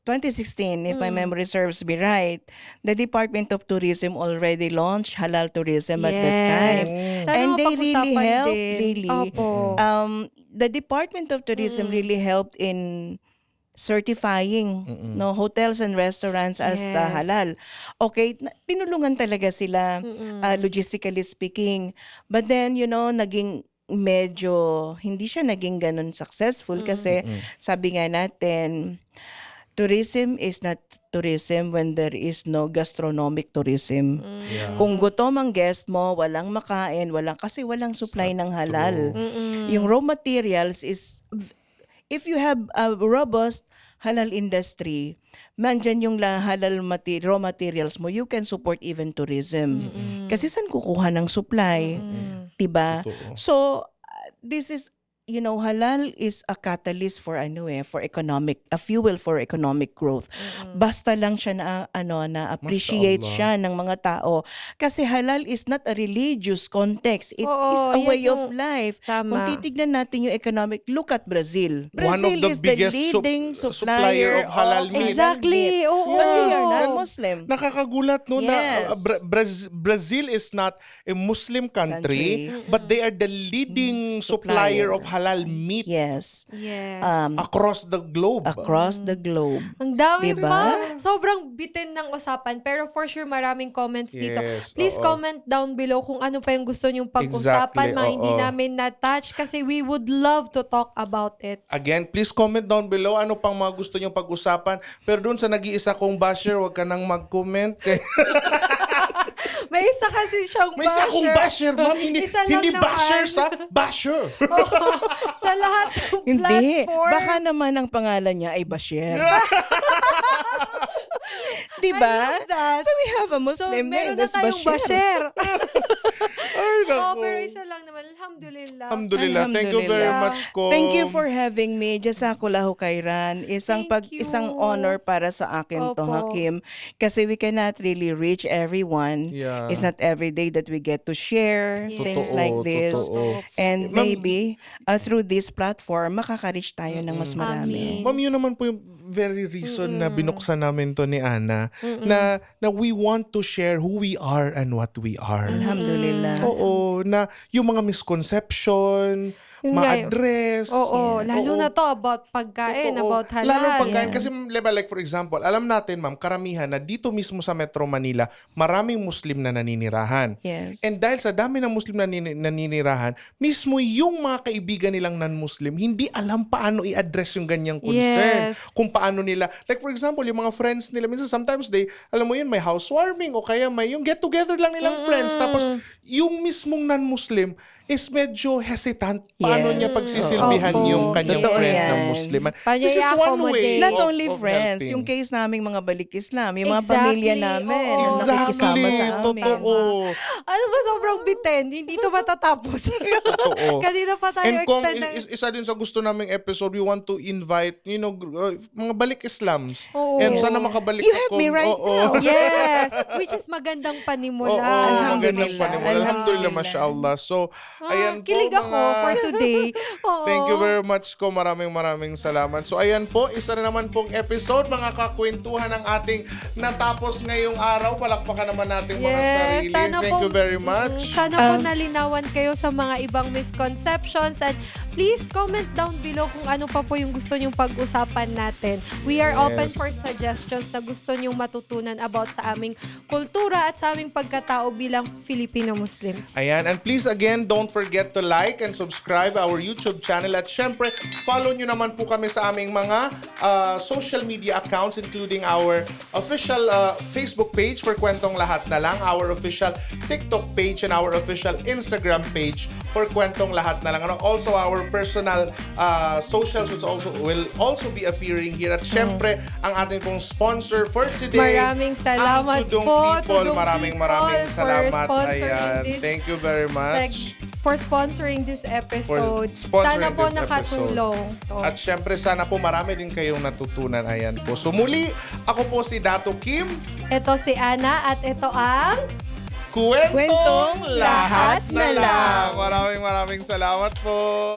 2016, if my memory serves me right, the Department of Tourism already launched halal tourism at that time. Sana And they really mapag-usapan helped, din. really. Opo. The Department of Tourism really helped in certifying no hotels and restaurants as Yes. halal. Okay, tinulungan talaga sila logistically speaking. But then, naging medyo hindi siya naging ganun successful kasi sabi nga natin, tourism is not tourism when there is no gastronomic tourism. Yeah. Kung gutom ang guest mo, walang makain, kasi walang supply ng halal. Yung raw materials is, if you have a robust halal industry, nandyan yung halal raw materials mo, you can support even tourism. Kasi saan kukuha ng supply? Diba? Totoo. So, this is, halal is a catalyst for a fuel for economic growth. Basta lang siya na appreciate Mashallah. siya ng mga tao. Kasi halal is not a religious context. It Oo, is a yan way yung- of life. Tama. Kung titignan natin yung economic, look at Brazil. One of Brazil the is biggest the leading supplier of halal meat. Exactly. Oo. But they are non-Muslim. Nakakagulat no Yes. na Brazil is not a Muslim country, but they are the leading supplier of halal meat Yes. Yes. across the globe. Across the globe. Ang dami Diba? pa. Sobrang bitin ng usapan. Pero for sure, maraming comments dito. Yes, Please oo. comment down below kung ano pa yung gusto nyong pag-usapan. Exactly, Mga hindi oo. namin na-touch kasi we would love to talk about it. Again, please comment down below ano pang mga gusto nyong pag-usapan. Pero doon sa nag-iisa kong basher, wag ka nang mag-comment. May isa kasi siyang May isa akong basher, ma'am. Hindi, Isa lang hindi naman. basher sa basher. Oo. Sa lahat ng Hindi. platform. Baka naman ang pangalan niya ay Bashir. Diba? I love that. So we have a So, Muslim meron name. na That's tayong Bashir. Ay, Oo, naku. pero isa lang naman. Alhamdulillah. Alhamdulillah. Thank you very Alhamdulillah. much, Ko. Thank you for having me. Jazakallahu khairan. Thank you. Isang honor para sa akin to, Opo. Hakim. Kasi we cannot really reach everyone. Yeah. It's not every day that we get to share things Totoo, like this. totoo. And Ma'am, maybe through this platform, makaka-reach tayo ng mas marami. Amin. Ma'am, yun naman po yung very reason na binuksan namin to ni Ana na we want to share who we are and what we are. Alhamdulillah. Oo, na yung mga misconception, Yun nga, ma-address. Oo, lalo Oo. na to about pagkain, Totoo. about halal. Lalo pagkain. Yeah. Kasi like for example, alam natin ma'am, karamihan na dito mismo sa Metro Manila, maraming Muslim na naninirahan. Yes. And dahil sa dami ng Muslim na naninirahan, mismo yung mga kaibigan nilang non-Muslim, hindi alam paano i-address yung ganyang concern. Yes. Kung paano nila, like for example, yung mga friends nila, minsan sometimes alam mo yun, may housewarming o kaya may yung get-together lang nilang friends. Tapos yung mismong non-Muslim is medyo hesitant paano Yes. niya pagsisilbihan Opo. yung kanyang Totoo friend na yan. Muslim. Paano This is one i-accommodate? way Not of- only of friends, helping. yung case naming mga balik Islam, yung mga Exactly, pamilya namin, oo. yung nakikisama Exactly, sa amin. totoo. Ano ba sobrang bitin? Hindi to matatapos. Totoo. Kanina pa tayo And kung extend ng- isa din sa gusto naming episode, we want to invite, mga balik Islams. Oo. And Yes. sana makabalik You have me right now. Yes, which is magandang Oo, panimula. magandang Alhamdulillah. panimula. Alhamdulillah, mashallah. So, Ayan po, Kilig ako for today. Oo. Thank you very much ko. Maraming salamat. So ayan po, isa na naman pong episode, mga kakwentuhan ng ating natapos ngayong araw. Palakpakan naman natin mga sarili. Thank you very much. Sana po nalinawan kayo sa mga ibang misconceptions, and please comment down below kung ano pa po yung gusto nyong pag-usapan natin. We are open for suggestions na gusto nyong matutunan about sa aming kultura at sa aming pagkatao bilang Filipino Muslims. Ayan, and please again, don't forget to like and subscribe our YouTube channel, at syempre, follow nyo naman po kami sa aming mga social media accounts, including our official Facebook page for Kwentong Lahat na Lang, our official TikTok page, and our official Instagram page for Kwentong Lahat na Lang. And also our personal socials which will also be appearing here. At syempre, ang ating pong sponsor for today, Maraming salamat ang Tudong po, People. Tudong Maraming People, salamat. for sponsoring Ayan. this Thank you very much. for sponsoring this episode. sponsoring Sana po this nakatulong to. At syempre, sana po marami din kayong natutunan. Ayan po. So muli, ako po si Dato Kim. Ito si Ana at ito ang Kwentong Kwentong Lahat Lahat na na Lang. Maraming salamat po.